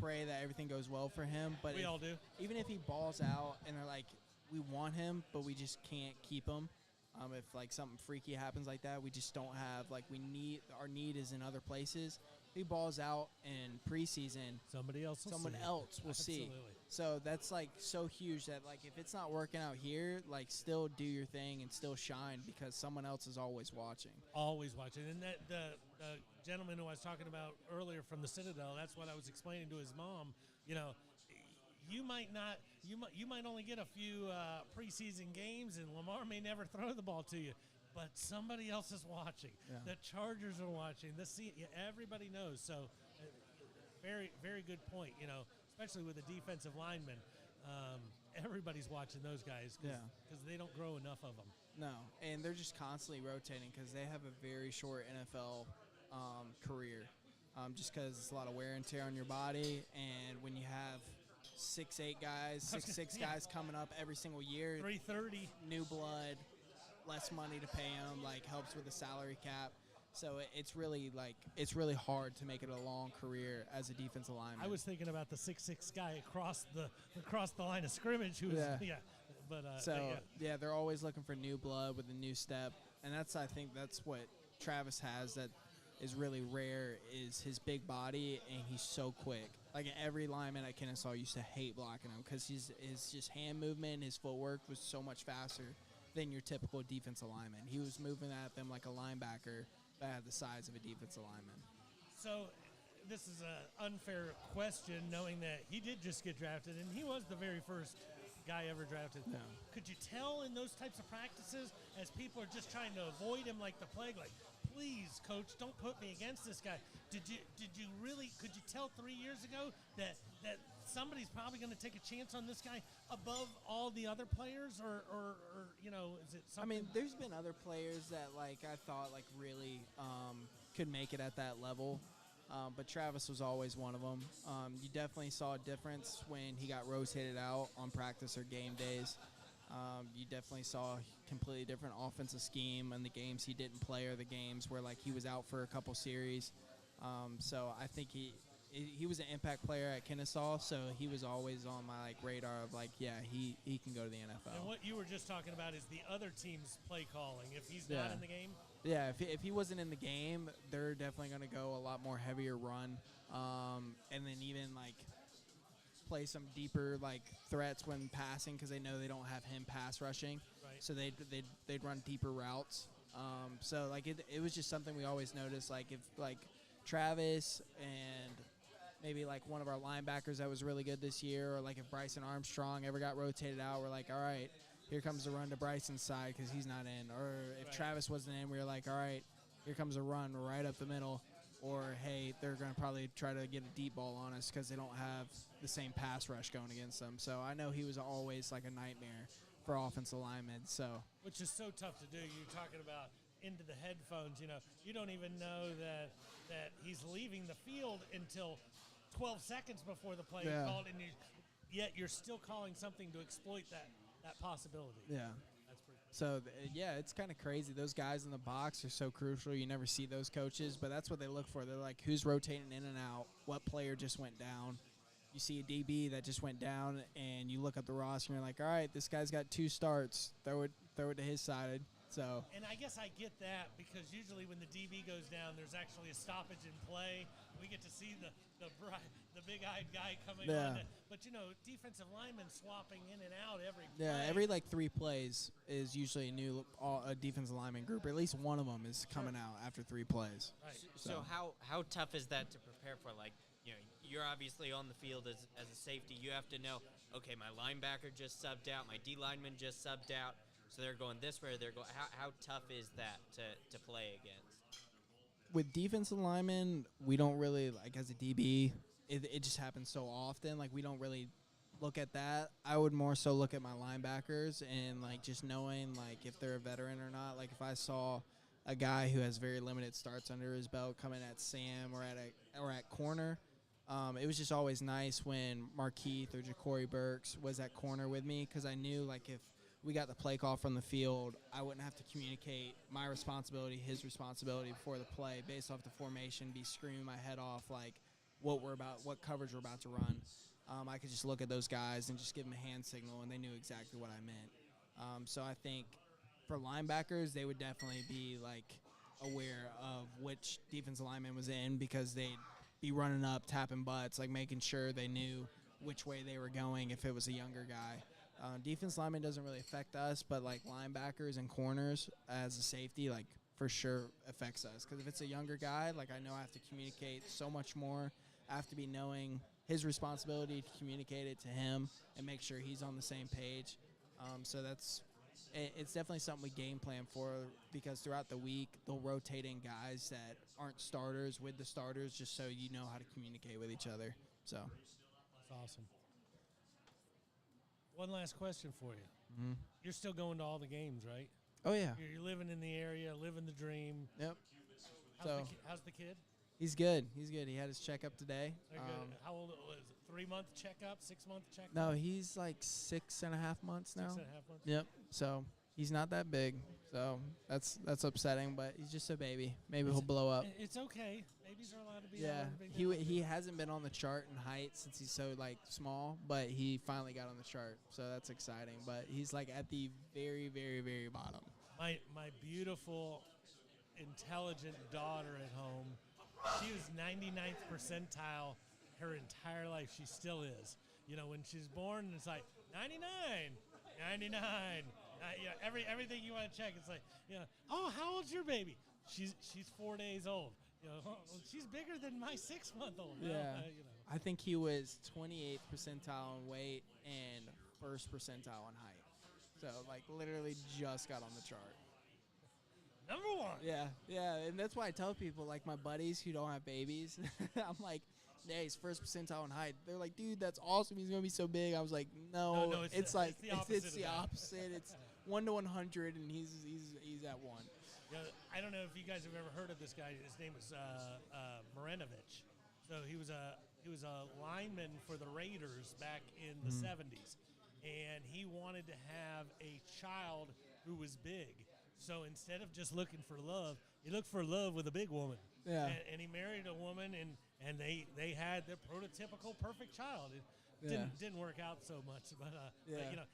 pray that everything goes well for him, but we all do. Even if he balls out and they're like, we want him, but we just can't keep him. If like something freaky happens like that, we just don't have our need is in other places. he balls out in preseason, Somebody else will someone see it. else will see. Absolutely. So that's like so huge that like if it's not working out here, like still do your thing and still shine because someone else is always watching. Always watching. And that the gentleman who I was talking about earlier from the Citadel, that's what I was explaining to his mom. You know, you might only get a few preseason games, and Lamar may never throw the ball to you, but somebody else is watching. Yeah. The Chargers are watching. Everybody knows. So, very, very good point. You know, especially with a defensive lineman, everybody's watching those guys because they don't grow enough of them. No, and they're just constantly rotating because they have a very short NFL career. Just because it's a lot of wear and tear on your body, and when you have 6'8" guys, 6'6" guys coming up every single year, 330, new blood, less money to pay them, like helps with the salary cap. So it's really hard to make it a long career as a defensive lineman. I was thinking about the 6'6" guy across the line of scrimmage who was they're always looking for new blood with a new step, and I think that's what Travis has that is really rare is his big body, and he's so quick. Like every lineman at Kennesaw used to hate blocking him because his just hand movement, his footwork was so much faster than your typical defensive lineman. He was moving at them like a linebacker that had the size of a defensive lineman. So this is an unfair question, knowing that he did just get drafted, and he was the very first guy ever drafted. Yeah. Could you tell in those types of practices, as people are just trying to avoid him like the plague, like, please, coach, don't put me against this guy? Could you tell 3 years ago that somebody's probably going to take a chance on this guy above all the other players, or is it something? I mean, there's been other players that like I thought like really could make it at that level, but Travis was always one of them. You definitely saw a difference when he got rotated out on practice or game days. You definitely saw a completely different offensive scheme in the games he didn't play or the games where like he was out for a couple series. So I think he was an impact player at Kennesaw, so he was always on my like radar of like, yeah, he can go to the NFL. And what you were just talking about is the other team's play calling. If he's not in the game? Yeah, if he wasn't in the game, they're definitely going to go a lot more heavier run, and then even like play some deeper like threats when passing because they know they don't have him pass rushing. Right. So they'd run deeper routes. So like it was just something we always noticed. Like if like Travis and maybe like one of our linebackers that was really good this year, or like if Bryson Armstrong ever got rotated out, we're like, all right, here comes the run to Bryson's side because he's not in. Or if Travis wasn't in, we were like, all right, here comes a run right up the middle. Or, hey, they're going to probably try to get a deep ball on us because they don't have the same pass rush going against them. So I know he was always like a nightmare for offensive linemen. So, which is so tough to do. You're talking about into the headphones. You know, you don't even know that he's leaving the field until 12 seconds before the play is called, and yet you're still calling something to exploit that possibility. Yeah. That's pretty cool. So, it's kind of crazy. Those guys in the box are so crucial. You never see those coaches, but that's what they look for. They're like, who's rotating in and out? What player just went down? You see a DB that just went down, and you look up the roster, and you're like, all right, this guy's got 2 starts. Throw it to his side. So. And I guess I get that because usually when the DB goes down, there's actually a stoppage in play. We get to see the big-eyed guy coming on. But, defensive linemen swapping in and out every play. Yeah, every, 3 plays is usually a defensive lineman group. Or at least one of them is coming out after 3 plays. Right. So how tough is that to prepare for? Like, you're obviously on the field as a safety. You have to know, okay, my linebacker just subbed out. My D lineman just subbed out. So they're going this way. They're going. How tough is that to play against? With defensive linemen, we don't really as a DB. It just happens so often. Like we don't really look at that. I would more so look at my linebackers and just knowing if they're a veteran or not. Like if I saw a guy who has very limited starts under his belt coming at Sam or at corner. It was just always nice when Markeith or Ja'Cory Burks was at corner with me because I knew if we got the play call from the field, I wouldn't have to communicate my responsibility, his responsibility before the play based off the formation, be screaming my head off what coverage we're about to run. I could just look at those guys and just give them a hand signal, and they knew exactly what I meant. So I think for linebackers, they would definitely be aware of which defensive lineman was in because they'd be running up, tapping butts, like making sure they knew which way they were going if it was a younger guy. Defense lineman doesn't really affect us, but like linebackers and corners as a safety, like for sure affects us. Because if it's a younger guy, like I know I have to communicate so much more. I have to be knowing his responsibility to communicate it to him and make sure he's on the same page. So it's definitely something we game plan for because throughout the week they'll rotate in guys that aren't starters with the starters just so you know how to communicate with each other. So that's awesome. One last question for you. Mm-hmm. You're still going to all the games, right? Oh, yeah. You're living in the area, living the dream. Yep. How's the kid? He's good. He's good. He had his checkup today. How old was it? 3-month checkup, 6-month checkup? No, he's like 6.5 months now. 6.5 months? Yep. So he's not that big. So that's upsetting, but he's just a baby. Maybe he'll blow up. It's okay. Babies are allowed to be. Yeah. He hasn't been on the chart in height since he's so like small, but he finally got on the chart. So that's exciting. But he's like at the very, very, very bottom. My beautiful, intelligent daughter at home, she was 99th percentile her entire life. She still is. You know, when she's born, it's like 99. Everything you want to check, it's like, oh, how old's your baby? She's 4 days old. She's bigger than my 6-month-old. Yeah. I think he was 28th percentile in weight and 1st percentile in height. So, like, literally just got on the chart. Number one. Yeah, and that's why I tell people, like, my buddies who don't have babies, I'm like, yeah, he's 1st percentile in height. They're like, dude, that's awesome. He's going to be so big. I was like, no it's the opposite. It's 1 to 100, and he's at 1. Yeah, I don't know if you guys have ever heard of this guy. His name was Marinovich. So he was a lineman for the Raiders back in the 70s, and he wanted to have a child who was big. So instead of just looking for love, he looked for love with a big woman. Yeah. And he married a woman, and they had the prototypical perfect child. It didn't work out so much, but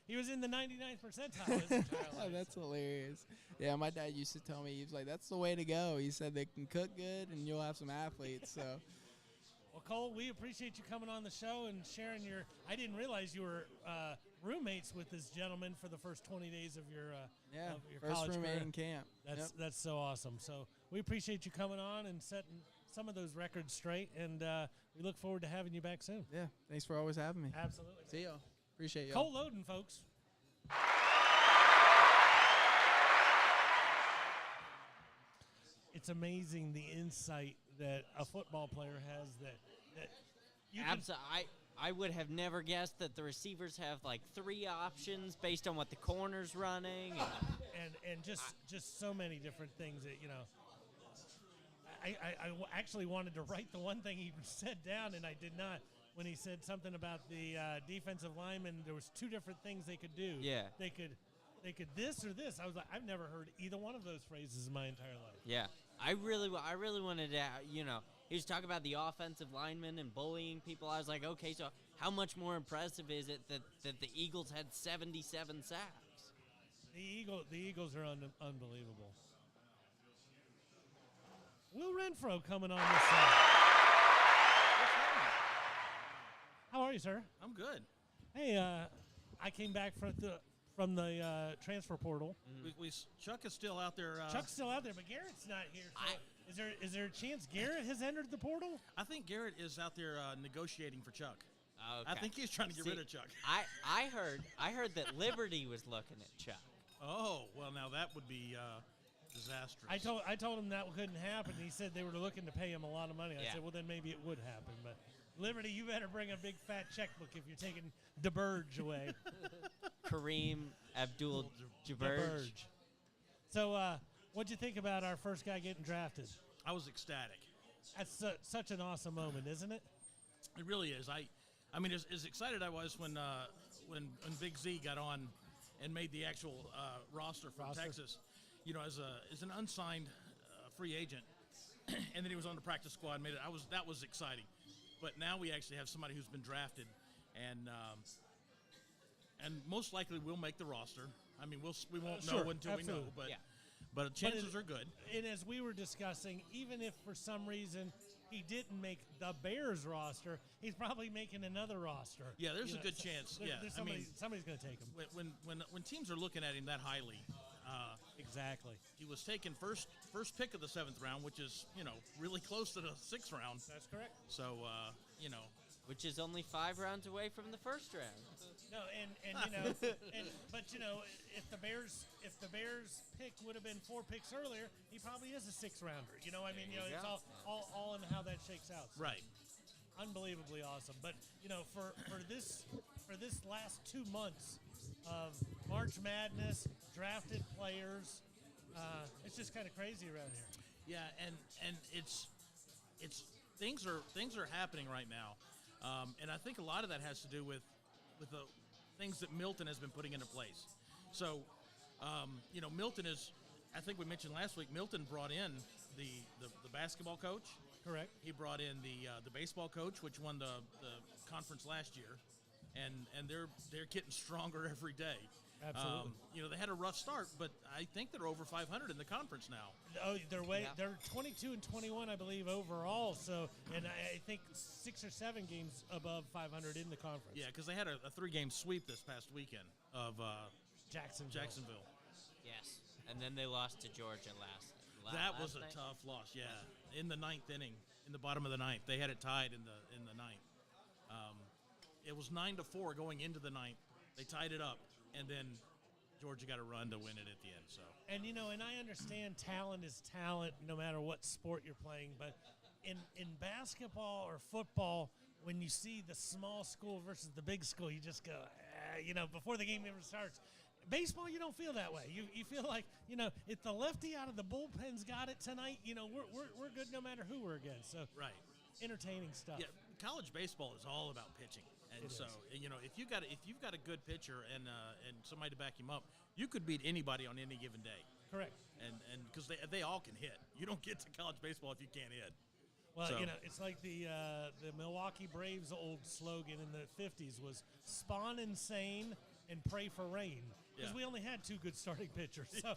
he was in the 99th percentile his entire life. That's hilarious. Yeah, my dad used to tell me, he was like, that's the way to go. He said they can cook good and you'll have some athletes. So, well, Cole, we appreciate you coming on the show and sharing I didn't realize you were roommates with this gentleman for the first 20 days of your first college roommate career. in camp. That's so awesome. So we appreciate you coming on and setting some of those records straight, and we look forward to having you back soon. Yeah, thanks for always having me. Absolutely. See y'all. Appreciate y'all. Cole Loden, folks. It's amazing the insight that a football player has that you can. I would have never guessed that the receivers have like 3 options based on what the corner's running. And just so many different things that, I actually wanted to write the one thing he said down, and I did not. When he said something about the defensive lineman, there was 2 different things they could do. Yeah. They could this or this. I was like, I've never heard either one of those phrases in my entire life. Yeah. I really wanted to, he was talking about the offensive linemen and bullying people. I was like, okay, so how much more impressive is it that the Eagles had 77 sacks? The Eagles are unbelievable. Will Renfro coming on this side. How are you, sir? I'm good. Hey, I came back from the transfer portal. Chuck is still out there. Chuck's still out there, but Garrett's not here. So is there a chance Garrett has entered the portal? I think Garrett is out there negotiating for Chuck. Okay. I think he's trying to get rid of Chuck. I heard that Liberty was looking at Chuck. Oh, well, now that would be disastrous. I told him that couldn't happen. He said they were looking to pay him a lot of money. I said, well, then maybe it would happen. But Liberty, you better bring a big fat checkbook if you're taking DeBurge away. Kareem Abdul-Jabbar. So, what'd you think about our first guy getting drafted? I was ecstatic. That's such an awesome moment, isn't it? It really is. I mean, as excited I was when Big Z got on and made the actual roster from Texas, as an unsigned free agent, and then he was on the practice squad and made it. That was exciting. But now we actually have somebody who's been drafted, and most likely will make the roster. I mean, we won't know until we know. But But chances are good. And as we were discussing, even if for some reason he didn't make the Bears roster, he's probably making another roster. Yeah, there's a good chance. There's somebody's going to take him. When teams are looking at him that highly, exactly. He was taken first pick of the 7th round, which is really close to the 6th round. That's correct. So which is only 5 rounds away from the first round. No, but if the Bears pick would have been 4 picks earlier, he probably is a 6th rounder. It's all in how that shakes out. So right. Unbelievably awesome. But for this last 2 months of March Madness, drafted players, it's just kind of crazy around here. Yeah, and it's things are happening right now, and I think a lot of that has to do with the things that Milton has been putting into place. So, Milton is, I think we mentioned last week, Milton brought in the basketball coach. Correct. He brought in the baseball coach, which won the conference last year, and they're getting stronger every day. Absolutely. They had a rough start, but I think they're over 500 in the conference now. Oh, they're 22 and 21, I believe, overall. So, and I think 6 or 7 games above 500 in the conference. Yeah, because they had a 3-game sweep this past weekend of Jacksonville. Yes, and then they lost to Georgia last That was a night. tough loss. Yeah, in the 9th inning, in the bottom of the 9th, they had it tied in the 9th. It was 9-4 going into the 9th. They tied it up. And then Georgia got a run to win it at the end. So and I understand talent is talent no matter what sport you're playing, but in basketball or football, when you see the small school versus the big school, you just go, before the game even starts. Baseball, you don't feel that way. You feel like if the lefty out of the bullpen's got it tonight, we're good no matter who we're against. So right, entertaining stuff. Yeah, college baseball is all about pitching. And it so, is. if you've got a good pitcher and somebody to back him up, you could beat anybody on any given day. Correct. And because they all can hit. You don't get to college baseball if you can't hit. Well, it's like the Milwaukee Braves' old slogan in the 50s was "Spawn insane and pray for rain." Because we only had 2 good starting pitchers. So,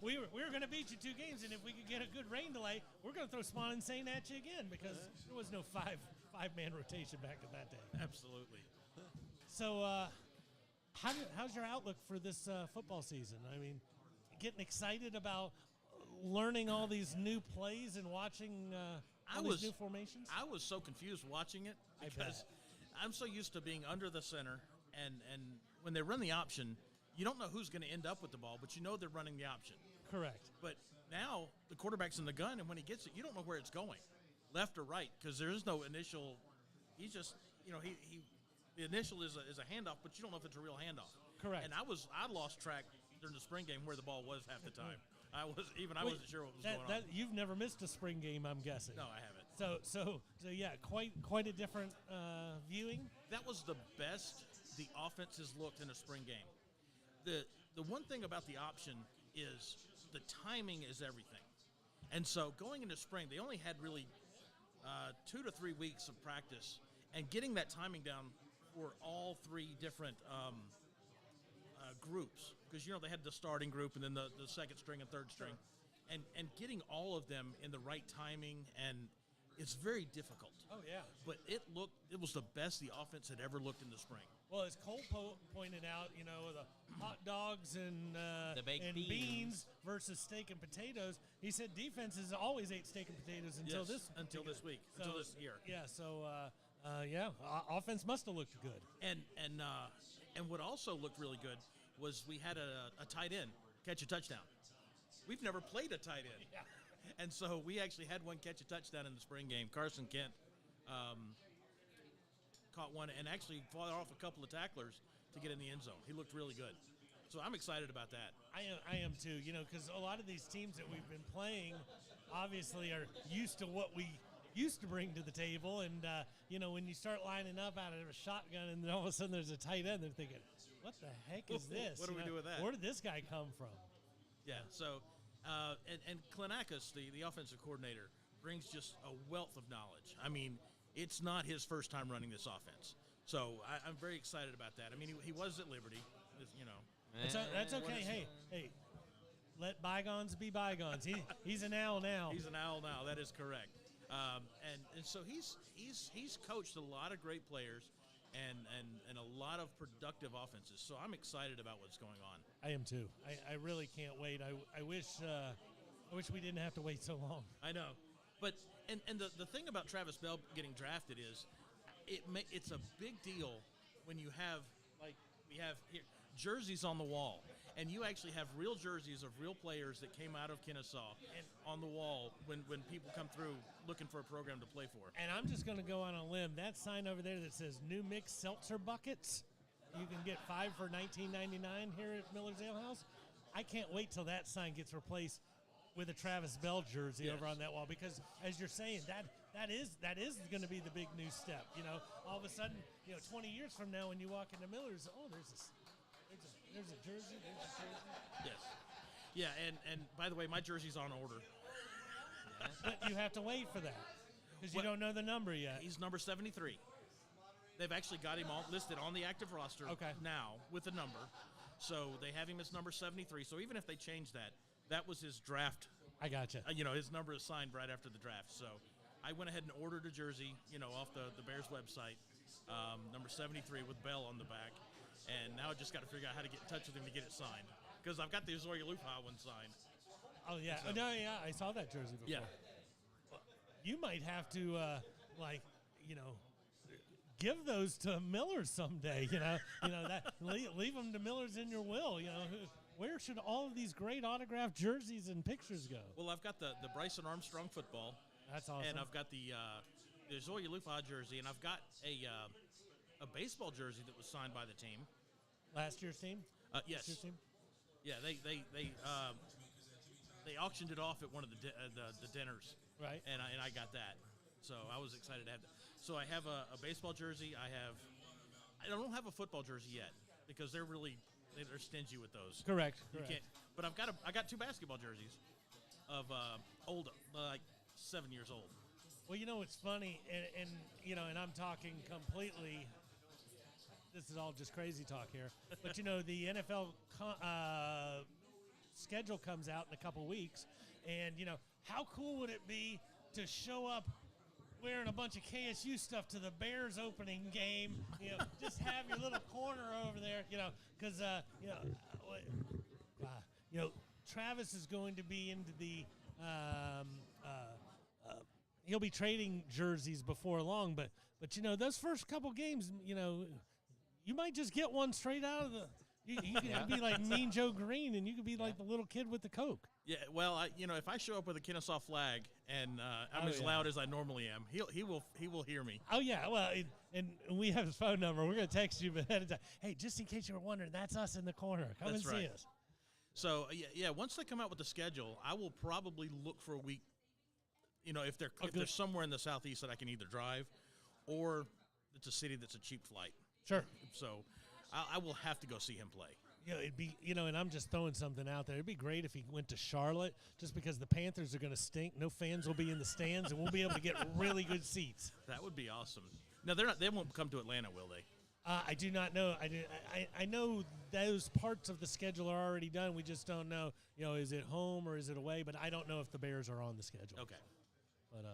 we were going to beat you 2 games, and if we could get a good rain delay, we're going to throw Spawn insane at you again because there was no five-man rotation back in that day. Absolutely. So, how's your outlook for this football season? I mean, getting excited about learning all these new plays and watching these new formations? I was so confused watching it because I'm so used to being under the center, and when they run the option, you don't know who's going to end up with the ball, but they're running the option. Correct. But now the quarterback's in the gun, and when he gets it, you don't know where it's going, left or right, because there is no initial. He's just, the initial is a handoff, but you don't know if it's a real handoff. Correct. And I lost track during the spring game where the ball was half the time. I wasn't sure what was going on. You've never missed a spring game, I'm guessing. No, I haven't. So yeah, quite a different viewing. That was the best the offense has looked in a spring game. The one thing about the option is the timing is everything. And so going into spring, they only had really 2 to 3 weeks of practice, and getting that timing down for all 3 different groups, because they had the starting group and then the second string and third string, and getting all of them in the right timing, and it's very difficult. Oh yeah. But it was the best the offense had ever looked in the spring. Well, as Cole pointed out, the hot dogs and the baked beans versus steak and potatoes. He said defenses always ate steak and potatoes until this week, until this year. Yeah. So offense must have looked good. And what also looked really good was we had a tight end catch a touchdown. We've never played a tight end. Yeah. And so we actually had one catch a touchdown in the spring game. Carson Kent caught one and actually fought off a couple of tacklers to get in the end zone. He looked really good. So I'm excited about that. I am too, because a lot of these teams that we've been playing obviously are used to what we used to bring to the table. And, when you start lining up out of a shotgun and then all of a sudden there's a tight end, they're thinking, what the heck is this? What do we do with that? Where did this guy come from? Yeah, so and Klenakis, the offensive coordinator, brings just a wealth of knowledge. I mean, it's not his first time running this offense. So I'm very excited about that. I mean, he was at Liberty, That's okay. Hey, let bygones be bygones. He's an owl now. He's an owl now. That is correct. And so he's coached a lot of great players and a lot of productive offenses. So I'm excited about what's going on. I am too. I really can't wait. I wish we didn't have to wait so long. I know, but and the thing about Travis Bell getting drafted is it's a big deal when you have, like we have here, jerseys on the wall. And you actually have real jerseys of real players that came out of Kennesaw and on the wall when people come through looking for a program to play for. And I'm just going to go on a limb. That sign over there that says New Mix Seltzer Buckets, you can get 5 for $19.99 here at Miller's Ale House. I can't wait till that sign gets replaced with a Travis Bell jersey over on that wall, because as you're saying, that is going to be the big new step. You know, all of a sudden, 20 years from now when you walk into Miller's, there's a jersey. Yes. Yeah, and by the way, my jersey's on order. But you have to wait for that because you don't know the number yet. He's number 73. They've actually got him all listed on the active roster now with a number. So they have him as number 73. So even if they change that, that was his draft. I gotcha. His number is signed right after the draft. So I went ahead and ordered a jersey, off the Bears website, number 73 with Bell on the back. And now I just got to figure out how to get in touch with him to get it signed, because I've got the OwlsWhoLiveSports one signed. Oh yeah, So, I saw that jersey before. Yeah, You might have to give those to Miller's someday. Leave them to Miller's in your will. Where should all of these great autographed jerseys and pictures go? well, I've got the Bryson Armstrong football. That's awesome. And I've got the OwlsWhoLiveSports jersey, and I've got a baseball jersey that was signed by the team. Last year's team? Yes. Last year's team? Yeah, they auctioned it off at one of the dinners. Right. And I got that, so I was excited to have that. So I have a baseball jersey. I don't have a football jersey yet because they're stingy with those. Correct. You can't. But I got 2 basketball jerseys of old, like 7 years old. Well, it's funny, and I'm talking completely. This is all just crazy talk here, but the NFL schedule comes out in a couple weeks, and how cool would it be to show up wearing a bunch of KSU stuff to the Bears opening game? Just have your little corner over there, because Travis is going to be into the. He'll be trading jerseys before long, but those first couple games, you might just get one straight out of the. You could be like Mean Joe Green, and you could be like the little kid with the Coke. Yeah, well, if I show up with a Kennesaw flag and I'm as loud as I normally am, he will hear me. Oh yeah, well, and we have his phone number. We're gonna text you ahead of time. Hey, just in case you were wondering, that's us in the corner. Come and see us. So yeah, once they come out with the schedule, I will probably look for a week. If they're somewhere in the southeast that I can either drive, or it's a city that's a cheap flight. Sure. So I will have to go see him play. It'd be, and I'm just throwing something out there. It'd be great if he went to Charlotte, just because the Panthers are going to stink. No fans will be in the stands, and we'll be able to get really good seats. That would be awesome. No, they're not. They won't come to Atlanta, will they? I do not know. I know those parts of the schedule are already done. We just don't know. Is it home or is it away? But I don't know if the Bears are on the schedule. Okay. But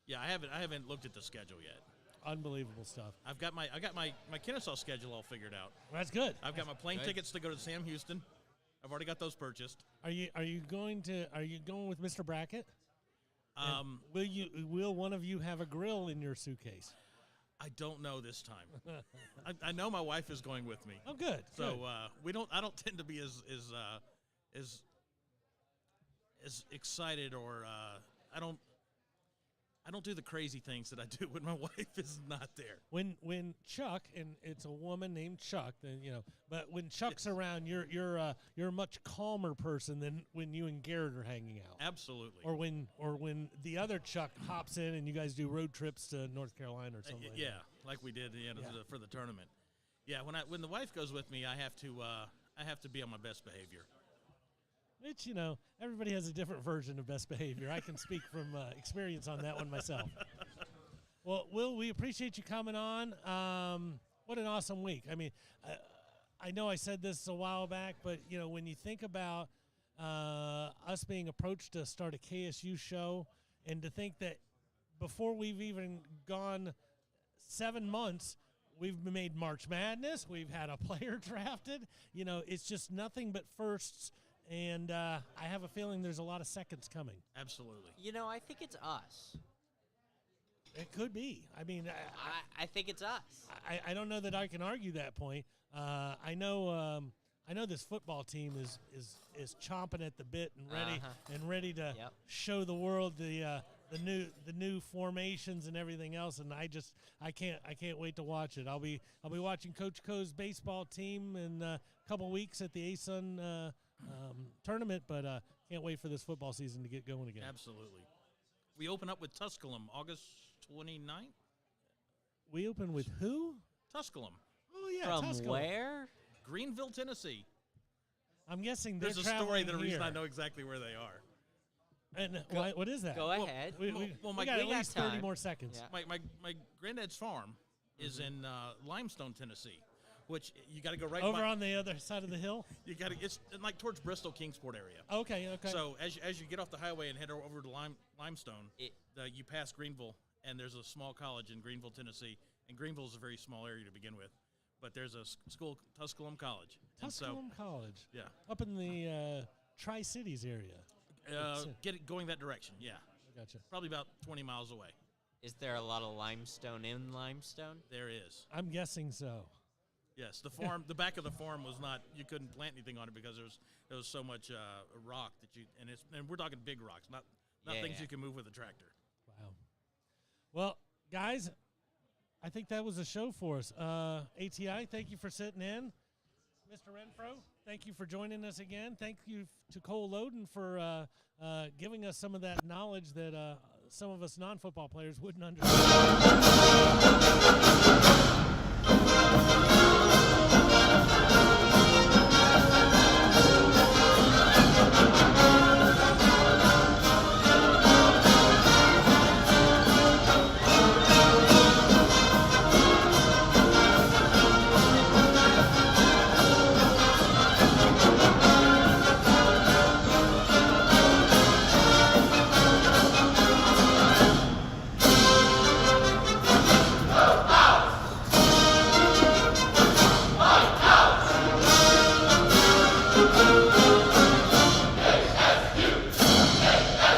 yeah, I haven't looked at the schedule yet. Unbelievable stuff. I got my Kennesaw schedule all figured out. Well, that's good. I've got my plane tickets to go to Sam Houston. I've already got those purchased. Are you going with Mr. Brackett? Will one of you have a grill in your suitcase? I don't know this time. I know my wife is going with me. Oh, good. So good. I don't tend to be as excited, or I don't do the crazy things that I do when my wife is not there. When Chuck, and it's a woman named Chuck, then but when Chuck's around, you're a much calmer person than when you and Garrett are hanging out. Absolutely. Or when the other Chuck hops in and you guys do road trips to North Carolina or something. Like we did for the tournament. Yeah, when the wife goes with me, I have to be on my best behavior. Which, everybody has a different version of best behavior. I can speak from experience on that one myself. Well, Will, we appreciate you coming on. What an awesome week. I mean, I know I said this a while back, but, when you think about us being approached to start a KSU show, and to think that before we've even gone 7 months, we've made March Madness, we've had a player drafted. You know, it's just nothing but firsts, and I have a feeling there's a lot of seconds coming. Absolutely. You know, I think it's us. It could be. I mean, I think it's us. I don't know that I can argue that point. I know this football team is chomping at the bit and ready to show the world the new formations and everything else. And I can't wait to watch it. I'll be watching Coach Co's baseball team in a couple weeks at the ASUN tournament, but can't wait for this football season to get going again. Absolutely. We open up with Tusculum August 29th. We open with who? Tusculum. Oh yeah, From Tusculum. where? Greenville, Tennessee. I'm guessing they're There's a traveling story, the reason here. I know exactly where they are. And what is that? Go ahead. We my- got we at got least 30 time. more seconds. Yeah. My granddad's farm is in Limestone, Tennessee, which you got to go right Over by, on the other side of the hill? it's like towards Bristol, Kingsport area. Okay. So as you get off the highway and head over to Limestone, you pass Greenville, and there's a small college in Greenville, Tennessee. And Greenville is a very small area to begin with, but there's a school, Tusculum College. Tusculum College. Yeah. Up in the Tri-Cities area. Going that direction, yeah. I gotcha. Probably about 20 miles away. Is there a lot of limestone in Limestone? There is. I'm guessing so. Yes, the farm, the back of the farm was not. You couldn't plant anything on it because there was so much rock that and we're talking big rocks, not things you can move with a tractor. Wow. Well, guys, I think that was a show for us. ATI, thank you for sitting in. Mr. Renfro, thank you for joining us again. Thank you to Cole Loden for giving us some of that knowledge that some of us non-football players wouldn't understand.